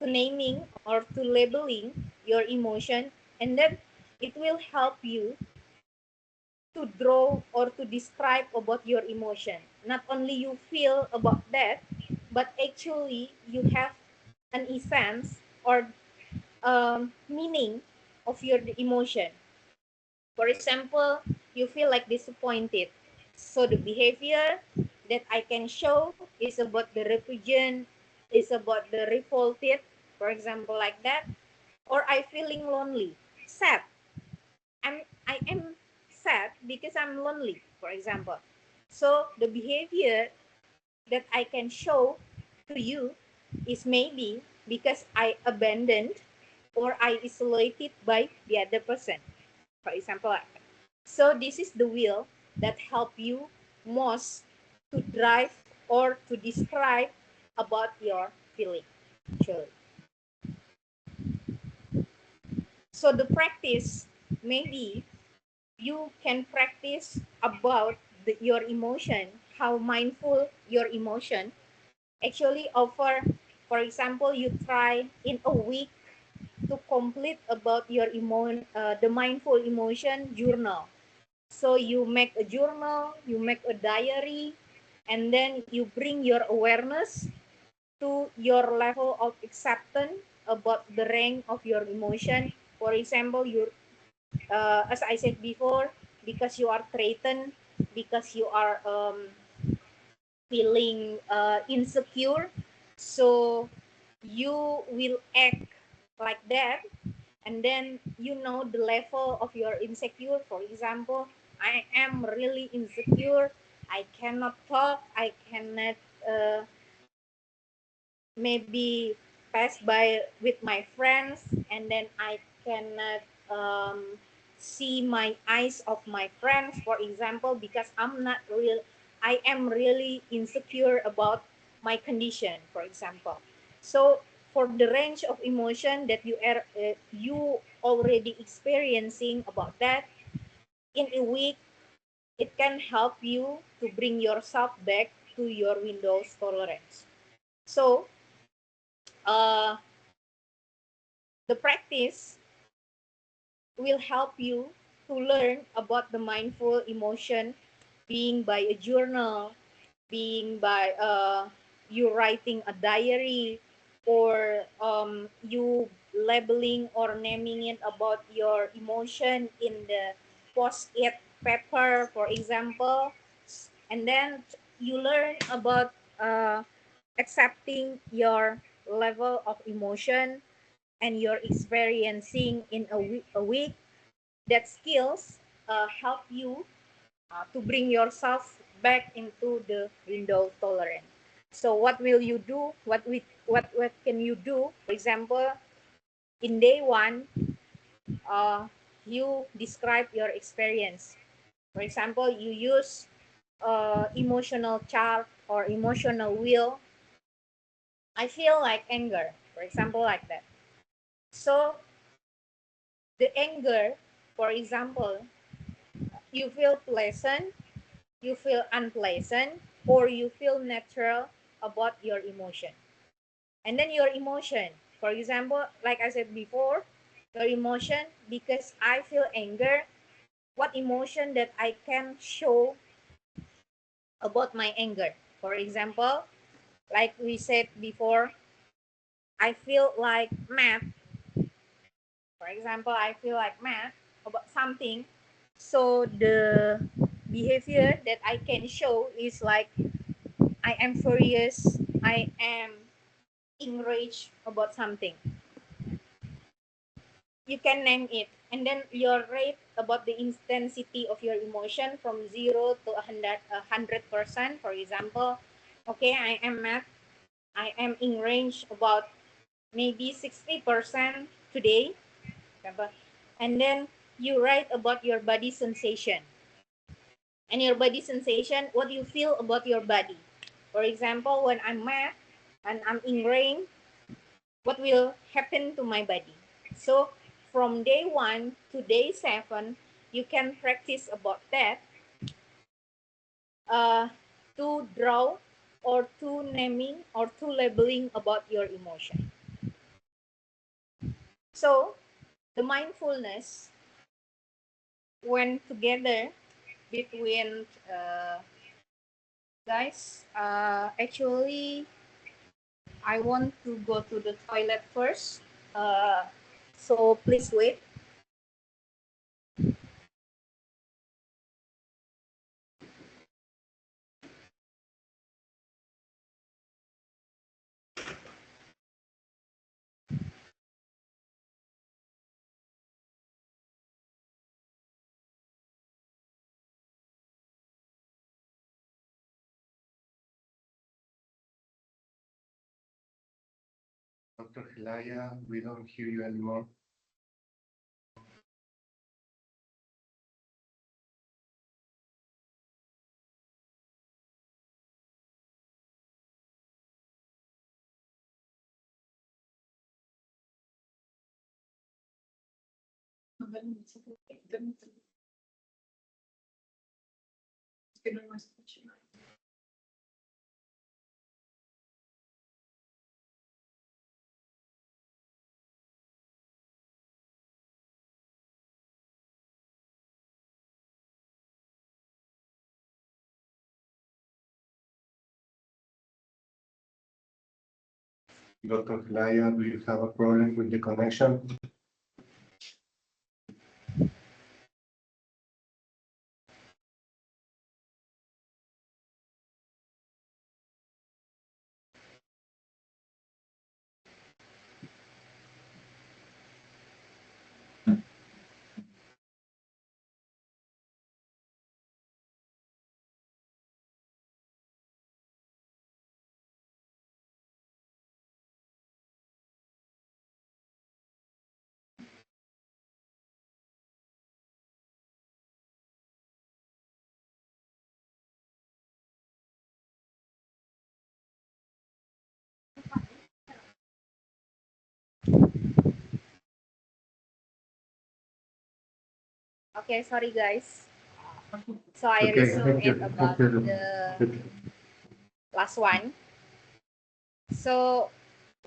Speaker 1: to naming or to labeling your emotion, and then it will help you to draw or to describe about your emotion. Not only you feel about that, but actually you have an essence or meaning of your emotion. For example, you feel like disappointed. So the behavior that I can show is about the repugnant, is about the revolted, for example, like that. Or I feeling lonely, sad. I am sad because I'm lonely, for example. So the behavior that I can show to you is maybe because I abandoned or I isolated by the other person, for example. So this is the will that help you most to drive or to describe about your feeling. Actually. So the practice, maybe you can practice about your emotion, how mindful your emotion actually offer. For example, you try in a week to complete about your the mindful emotion journal. So you make a journal, you make a diary, and then you bring your awareness to your level of acceptance about the range of your emotion. For example, you as I said before, because you are threatened, because you are feeling insecure, so you will act like that, and then you know the level of your insecure. For example, I am really insecure, I cannot talk, I cannot uh, maybe pass by with my friends, and then I cannot see my eyes of my friends, for example, because I am really insecure about my condition, for example. So for the range of emotion that you already experiencing about that in a week, it can help you to bring yourself back to your windows tolerance. So uh, the practice will help you to learn about the mindful emotion, being by a journal, being by you writing a diary, or you labeling or naming it about your emotion in the post-it paper, for example. And then you learn about accepting your level of emotion and you're experiencing in a week. That skills help you to bring yourself back into the window tolerance. So what will you do? What can you do? For example, in day one, uh, you describe your experience. For example, you use emotional chart or emotional wheel. I feel like anger, for example, like that. So the anger, for example, you feel pleasant, you feel unpleasant, or you feel natural about your emotion. And then your emotion, for example, like I said before, your emotion, because I feel anger, what emotion that I can show about my anger? For example, like we said before, I feel like mad. For example, I feel like mad about something. So the behavior that I can show is like I am furious, I am enraged about something. You can name it. And then your rate about the intensity of your emotion from 0 to 100%. For example, okay, I am mad, I am enraged about maybe 60% today. And then you write about your body sensation. And your body sensation, what you feel about your body. For example, when I'm mad and I'm enraged, what will happen to my body? So from day 1 to day 7, you can practice about that uh, to draw or to naming or to labeling about your emotion. So the mindfulness when together between guys, actually I want to go to the toilet first. So please wait.
Speaker 2: Dr. Hellya, we don't hear you anymore. Dr. Hellya, do you have a problem with the connection?
Speaker 1: Okay, sorry guys. So I
Speaker 2: Okay,
Speaker 1: resume
Speaker 2: thank you.
Speaker 1: it about the last one. So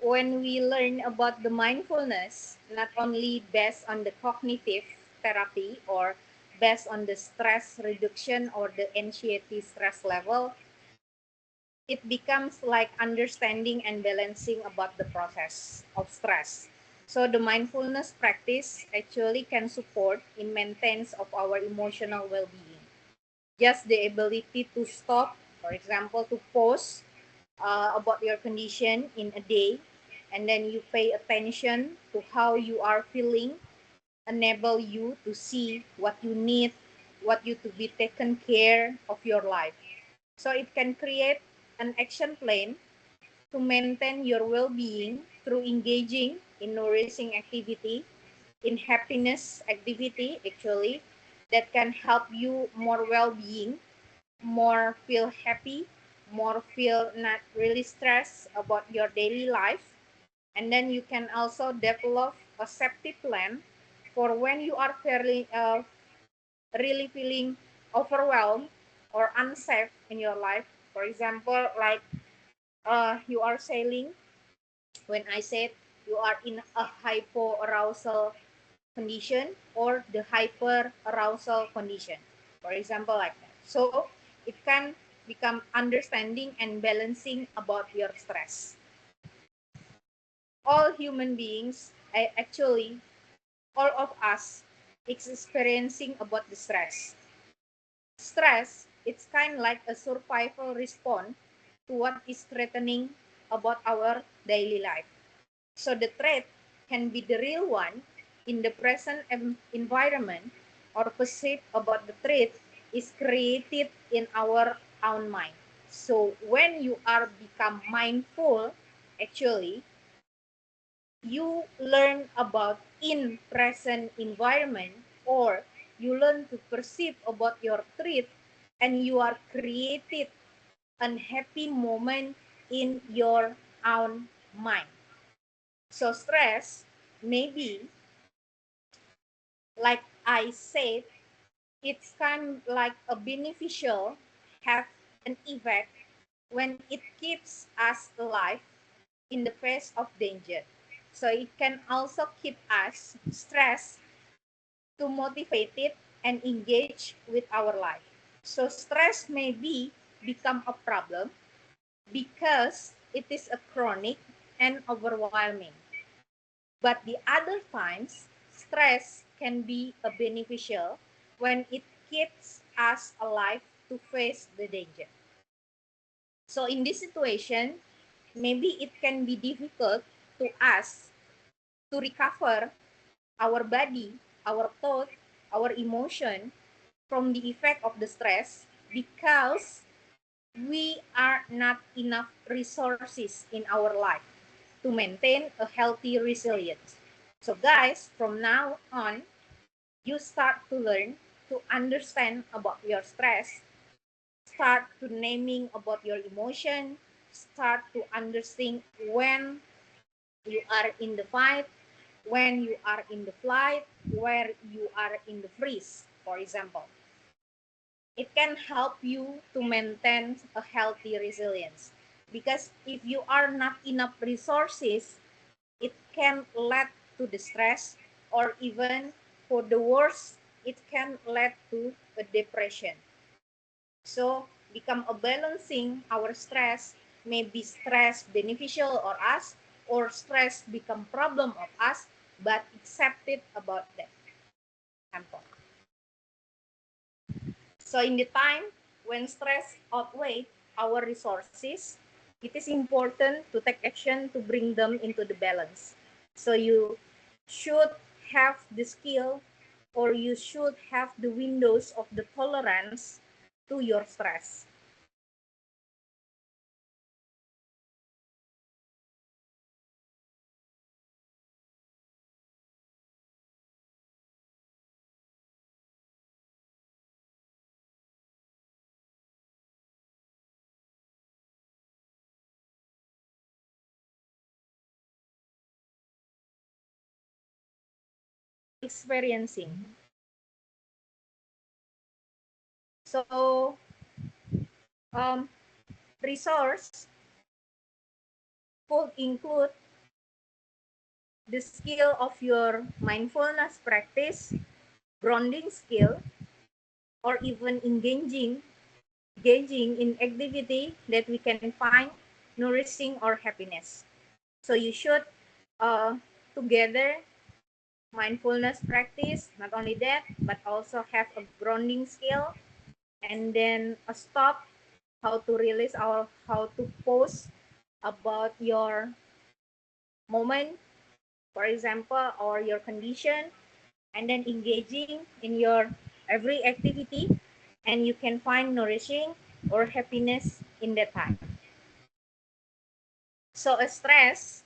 Speaker 1: when we learn about the mindfulness, not only based on the cognitive therapy or based on the stress reduction or the anxiety stress level, it becomes like understanding and balancing about the process of stress. So the mindfulness practice actually can support in maintenance of our emotional well-being. Just the ability to stop, for example, to pause about your condition in a day, and then you pay attention to how you are feeling, enable you to see what you need, what you to be taken care of your life. So it can create an action plan to maintain your well-being through engaging in nourishing activity, in happiness activity actually, that can help you more well-being, more feel happy, more feel not really stressed about your daily life. And then you can also develop a safety plan for when you are fairly really feeling overwhelmed or unsafe in your life. For example, like you are sailing, when I said you are in a hypoarousal condition or the hyper arousal condition, for example, like that. So it can become understanding and balancing about your stress. All human beings, actually all of us, is experiencing about the stress. Stress, it's kind of like a survival response to what is threatening about our daily life. So the threat can be the real one in the present environment, or perceived about the threat is created in our own mind. So when you are become mindful, actually, you learn about in present environment, or you learn to perceive about your threat, and you are created unhappy moment in your own mind. So stress maybe, like I said, it's kind of like a beneficial, have an effect when it keeps us alive in the face of danger. So it can also keep us stressed to motivated and engage with our life. So stress may be become a problem because it is a chronic and overwhelming. But the other times, stress can be a beneficial when it keeps us alive to face the danger. So in this situation, maybe it can be difficult to us to recover our body, our thought, our emotion from the effect of the stress because we are not enough resources in our life to maintain a healthy resilience. So guys, from now on, you start to learn to understand about your stress, start to naming about your emotion, start to understand when you are in the fight, when you are in the flight, where you are in the freeze, for example. It can help you to maintain a healthy resilience. Because if you are not enough resources, it can lead to distress, or even for the worst, it can lead to a depression. So become a balancing our stress, maybe stress beneficial or us, or stress become problem of us, but accept it about that. Example. So in the time when stress outweighs our resources, it is important to take action to bring them into the balance. So you should have the skill, or you should have the windows of the tolerance to your stress. Experiencing. So um, resource could include the skill of your mindfulness practice, grounding skill, or even engaging in activity that we can find nourishing or happiness. So you should together mindfulness practice, not only that, but also have a grounding skill, and then a stop, how to release or how to pause about your moment, for example, or your condition, and then engaging in your every activity, and you can find nourishing or happiness in that time. So a stress,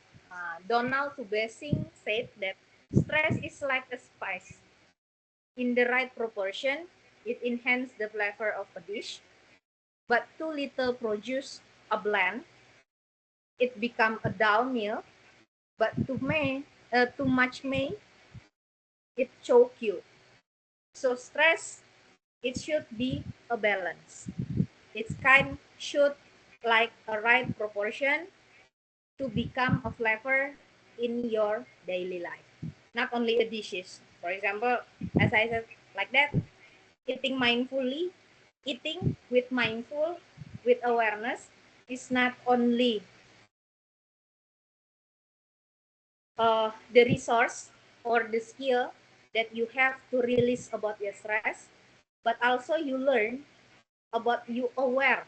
Speaker 1: Donald Tubesing said that stress is like a spice. In the right proportion, it enhances the flavor of a dish, but too little produce a bland, it become a dull meal, but too much may it choke you. So stress, it should be a balance. Its kind should like a right proportion to become a flavor in your daily life. Not only a dishes. For example, as I said like that, eating mindfully, eating with mindful, with awareness is not only the resource or the skill that you have to release about your stress, but also you learn about you aware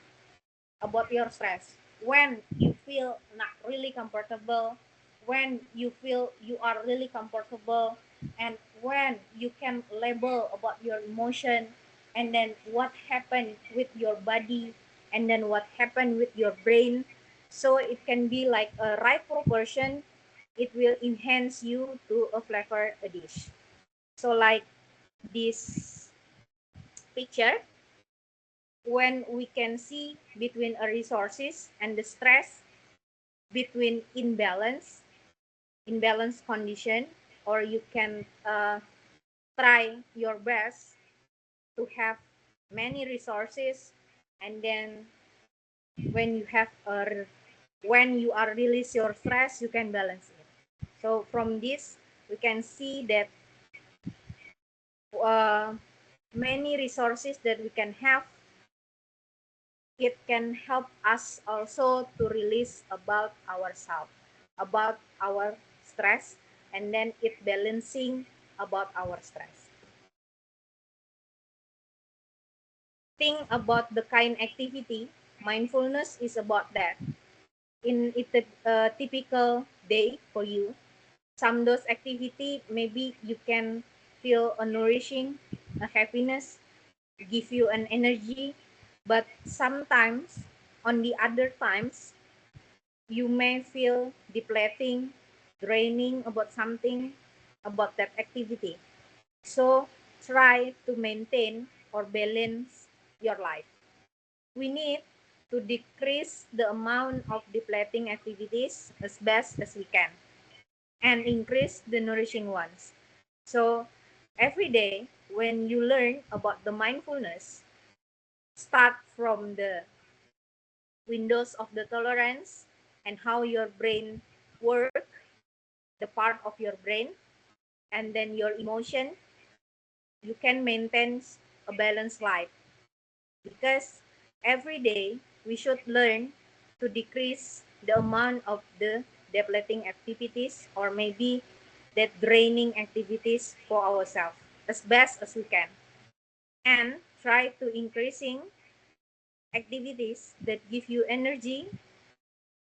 Speaker 1: about your stress. When you feel not really comfortable, when you feel you are really comfortable, and when you can label about your emotion, and then what happened with your body, and then what happened with your brain. So it can be like a right proportion. It will enhance you to a flavor a dish. So like this picture, when we can see between a resources and the stress, between imbalance condition, or you can try your best to have many resources, and then when you have when you are release your stress, you can balance it. So from this we can see that uh, many resources that we can have, it can help us also to release about ourselves, about our stress, and then it balancing about our stress. Think about the kind activity. Mindfulness is about that. In a typical day for you, some those activity maybe you can feel a nourishing, a happiness, give you an energy, but sometimes on the other times you may feel depleting, draining about something about that activity. So try to maintain or balance your life. We need to decrease the amount of depleting activities as best as we can and increase the nourishing ones. So every day when you learn about the mindfulness, start from the windows of the tolerance and how your brain work, the part of your brain, and then your emotion, you can maintain a balanced life. Because every day we should learn to decrease the amount of the depleting activities or maybe that draining activities for ourselves as best as we can, and try to increasing activities that give you energy,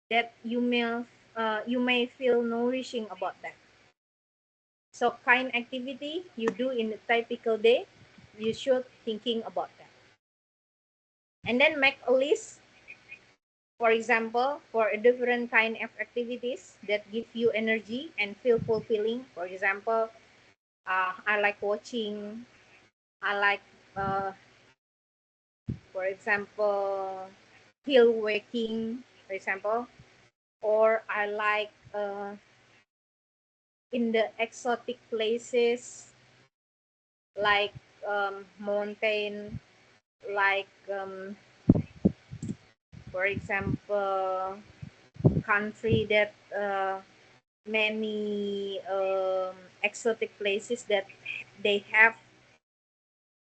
Speaker 1: that you may feel nourishing about that. So kind activity you do in a typical day, you should thinking about that. And then make a list, for example, for a different kind of activities that give you energy and feel fulfilling. For example, I like watching, I like, for example, hill waking, for example, or I like in the exotic places like mountain, like for example, country that many exotic places that they have.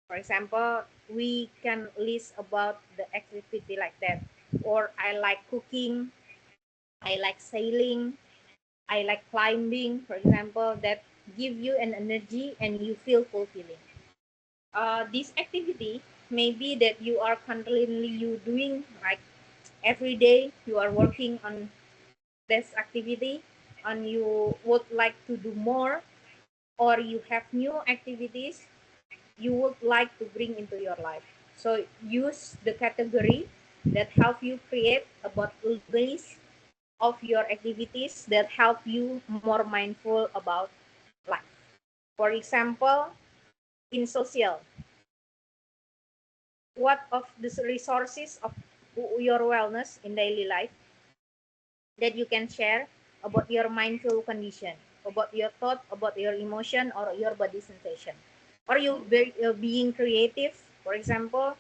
Speaker 1: For example, we can list about the activity like that. Or I like cooking, I like sailing, I like climbing, for example, that give you an energy and you feel fulfilling. This activity maybe that you are currently you doing like every day you are working on this activity and you would like to do more, or you have new activities you would like to bring into your life. So use the category that help you create about list of your activities that help you more mindful about life. For example, in social, what of the resources of your wellness in daily life that you can share about your mindful condition, about your thought, about your emotion, or your body sensation. Or you being creative, for example,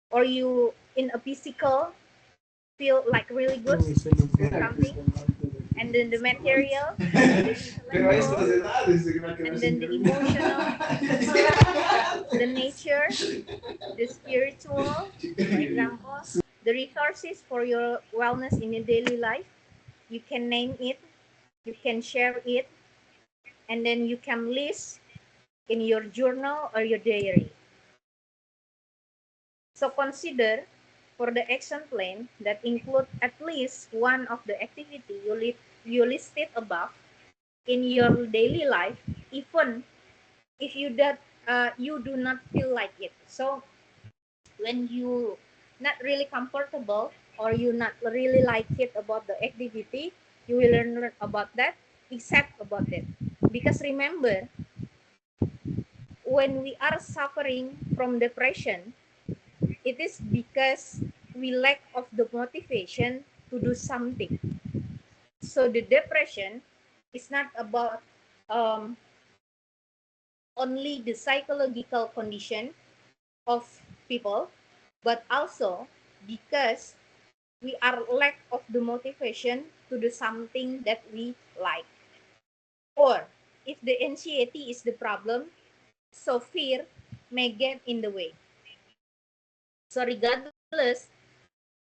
Speaker 1: or you in a physical feel like really good something, and then the material, the intellectual, and then the emotional, the nature, the spiritual, for example, the resources for your wellness in your daily life. You can name it, you can share it, and then you can list in your journal or your diary. So consider for the action plan that include at least one of the activity you listed above in your daily life, even if you do not feel like it. So when you not really comfortable or you not really like it about the activity, you will learn about that, accept about it. Because remember, when we are suffering from depression, it is because we lack of the motivation to do something. So the depression is not about um, only the psychological condition of people, but also because we are lack of the motivation to do something that we like. Or if the anxiety is the problem, so fear may get in the way. So regardless,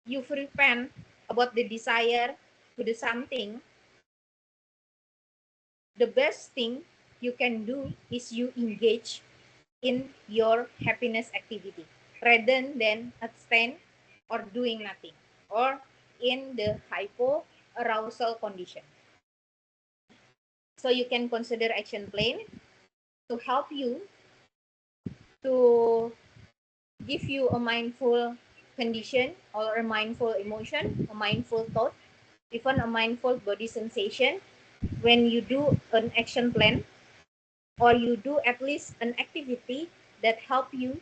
Speaker 1: you repent about the desire to do something, the best thing you can do is you engage in your happiness activity rather than abstain or doing nothing or in the hypoarousal condition. So you can consider action plan to help you to give you a mindful condition or a mindful emotion, a mindful thought, even a mindful body sensation when you do an action plan or you do at least an activity that help you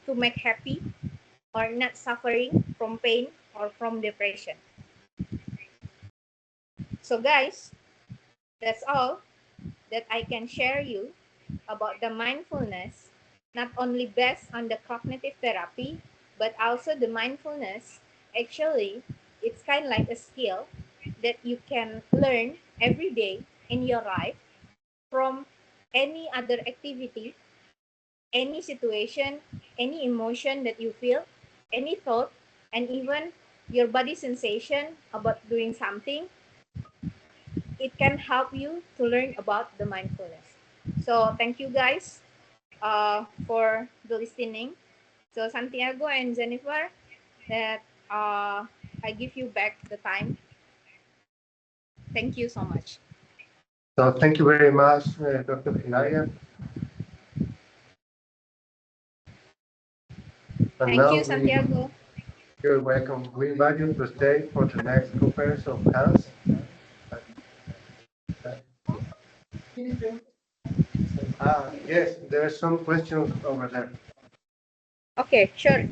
Speaker 1: to make happy or not suffering from pain or from depression. So guys, that's all that I can share you about the mindfulness, not only based on the cognitive therapy, but also the mindfulness. Actually, it's kind of like a skill that you can learn every day in your life from any other activity, any situation, any emotion that you feel, any thought, and even your body sensation about doing something. It can help you to learn about the mindfulness. So thank you guys for the listening. So Santiago and Jennifer, that I give you back the time. Thank you so much.
Speaker 2: So thank you very much, Dr. Hellya. And
Speaker 1: Thank
Speaker 2: now
Speaker 1: you, Santiago.
Speaker 2: you're welcome. We invite you to stay for the next conference of Hans. Yes, there are some questions over there.
Speaker 1: Okay, sure.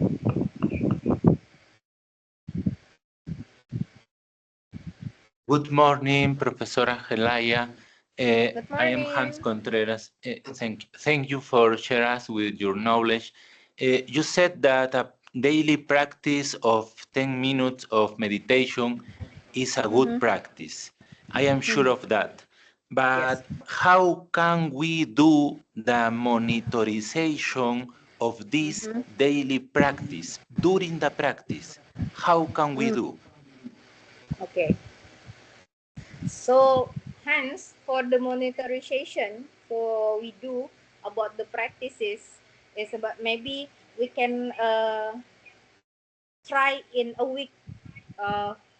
Speaker 3: Good morning, Professora Hellya.
Speaker 1: Good
Speaker 3: I am Hans
Speaker 1: morning.
Speaker 3: Contreras. Thank you for sharing us with your knowledge. You said that a daily practice of 10 minutes of meditation is a good
Speaker 1: Mm-hmm.
Speaker 3: practice. I am sure
Speaker 1: Mm-hmm.
Speaker 3: of that.
Speaker 1: Yes.
Speaker 3: But how can we do the monitorization of this
Speaker 1: Mm-hmm.
Speaker 3: daily practice during the practice? How can we
Speaker 1: Mm.
Speaker 3: do?
Speaker 1: Okay. So hence for the monitorization, so we do about the practices is about maybe we can try in a week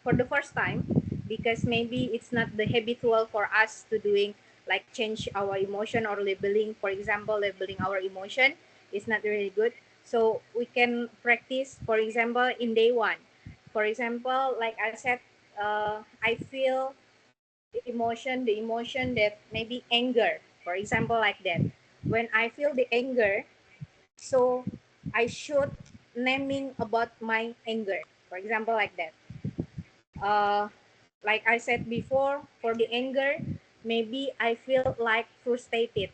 Speaker 1: for the first time because maybe it's not the habitual for us to doing like change our emotion or labeling, for example labeling our emotion is not really good. So we can practice, for example in day one, for example like I said, I feel the emotion that maybe anger, for example like that. When I feel the anger, so I should naming about my anger, for example like that. uh, like I said before, for the anger, maybe I feel like frustrated.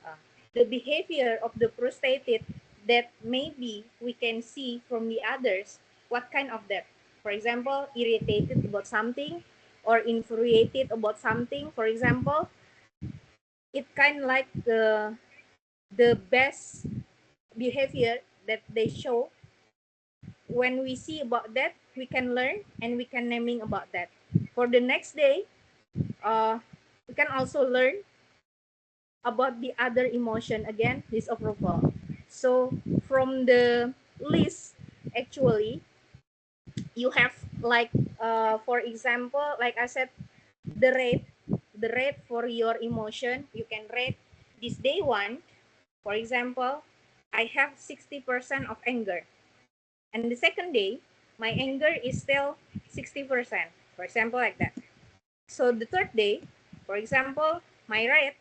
Speaker 1: Uh, the behavior of the frustrated that maybe we can see from the others, what kind of that? For example, irritated about something or infuriated about something, for example, it kind of like the best behavior that they show. When we see about that, we can learn and we can naming about that. For the next day, we can also learn about the other emotion again, disapproval. So from the list, actually, you have like, for example, like I said, the rate for your emotion, you can rate this day one. For example, I have 60% of anger. And the second day, my anger is still 60%, for example, like that. So the third day, for example, my rate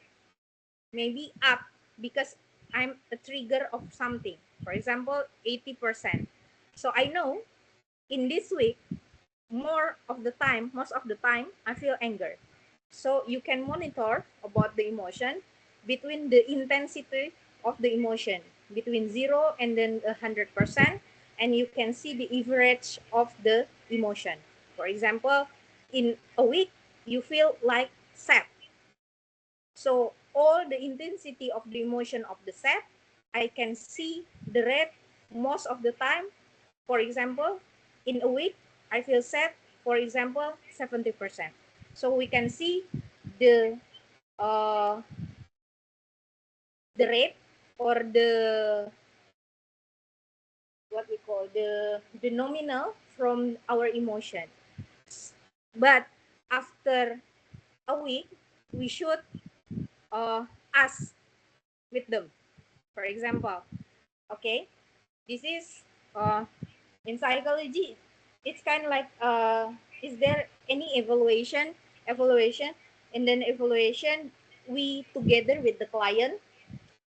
Speaker 1: may be up because I'm a trigger of something, for example, 80%. So I know in this week, most of the time, I feel anger. So you can monitor about the emotion between the intensity of the emotion, between 0 and then 100%, and you can see the average of the emotion. For example, in a week, you feel like sad. So all the intensity of the emotion of the sad, I can see the rate most of the time. For example, in a week, I feel sad, for example, 70%. So we can see the uh, the rate or the what we call the nominal from our emotion. But after a week, we should ask with them. For example, okay, this is in psychology. It's kind of like is there any evaluation, and then evaluation we together with the client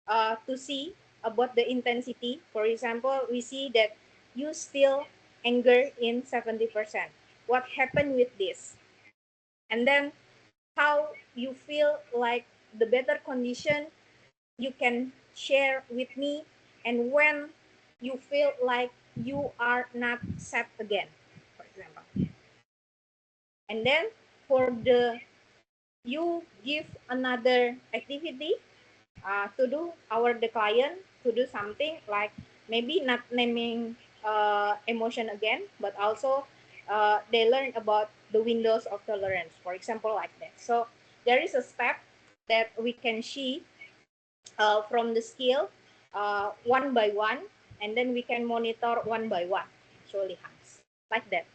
Speaker 1: to see about the intensity. For example, we see that you still anger in 70%. What happened with this? And then how you feel like the better condition you can share with me, and when you feel like you are not sad again, for example. And then for the you give another activity to do our the client to do something like maybe not naming emotion again, but also they learn about the windows of tolerance, for example, like that. So there is a step that we can see from the skill one by one, and then we can monitor one by one, actually, Hans, like that.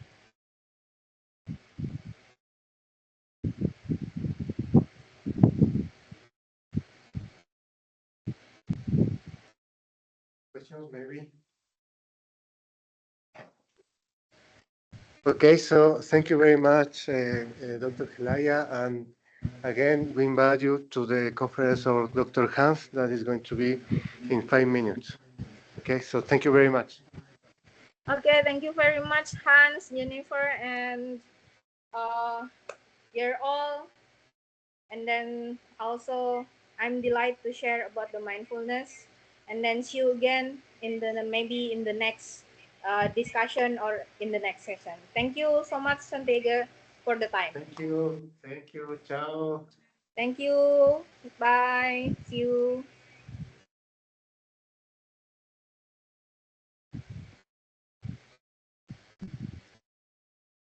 Speaker 2: Questions, maybe? Okay, so thank you very much, Dr. Hellya, and again, we invite you to the conference of Dr. Hans that is going to be in 5 minutes. Okay, so thank you very much.
Speaker 1: Okay, thank you very much, Hans, Jennifer, and uh, you're all. And then also, I'm delighted to share about the mindfulness. And then see you again in the maybe in the next discussion or in the next session. Thank you so much, Santiago, for the time.
Speaker 2: Thank you. Thank you. Ciao.
Speaker 1: Thank you. Bye. See you.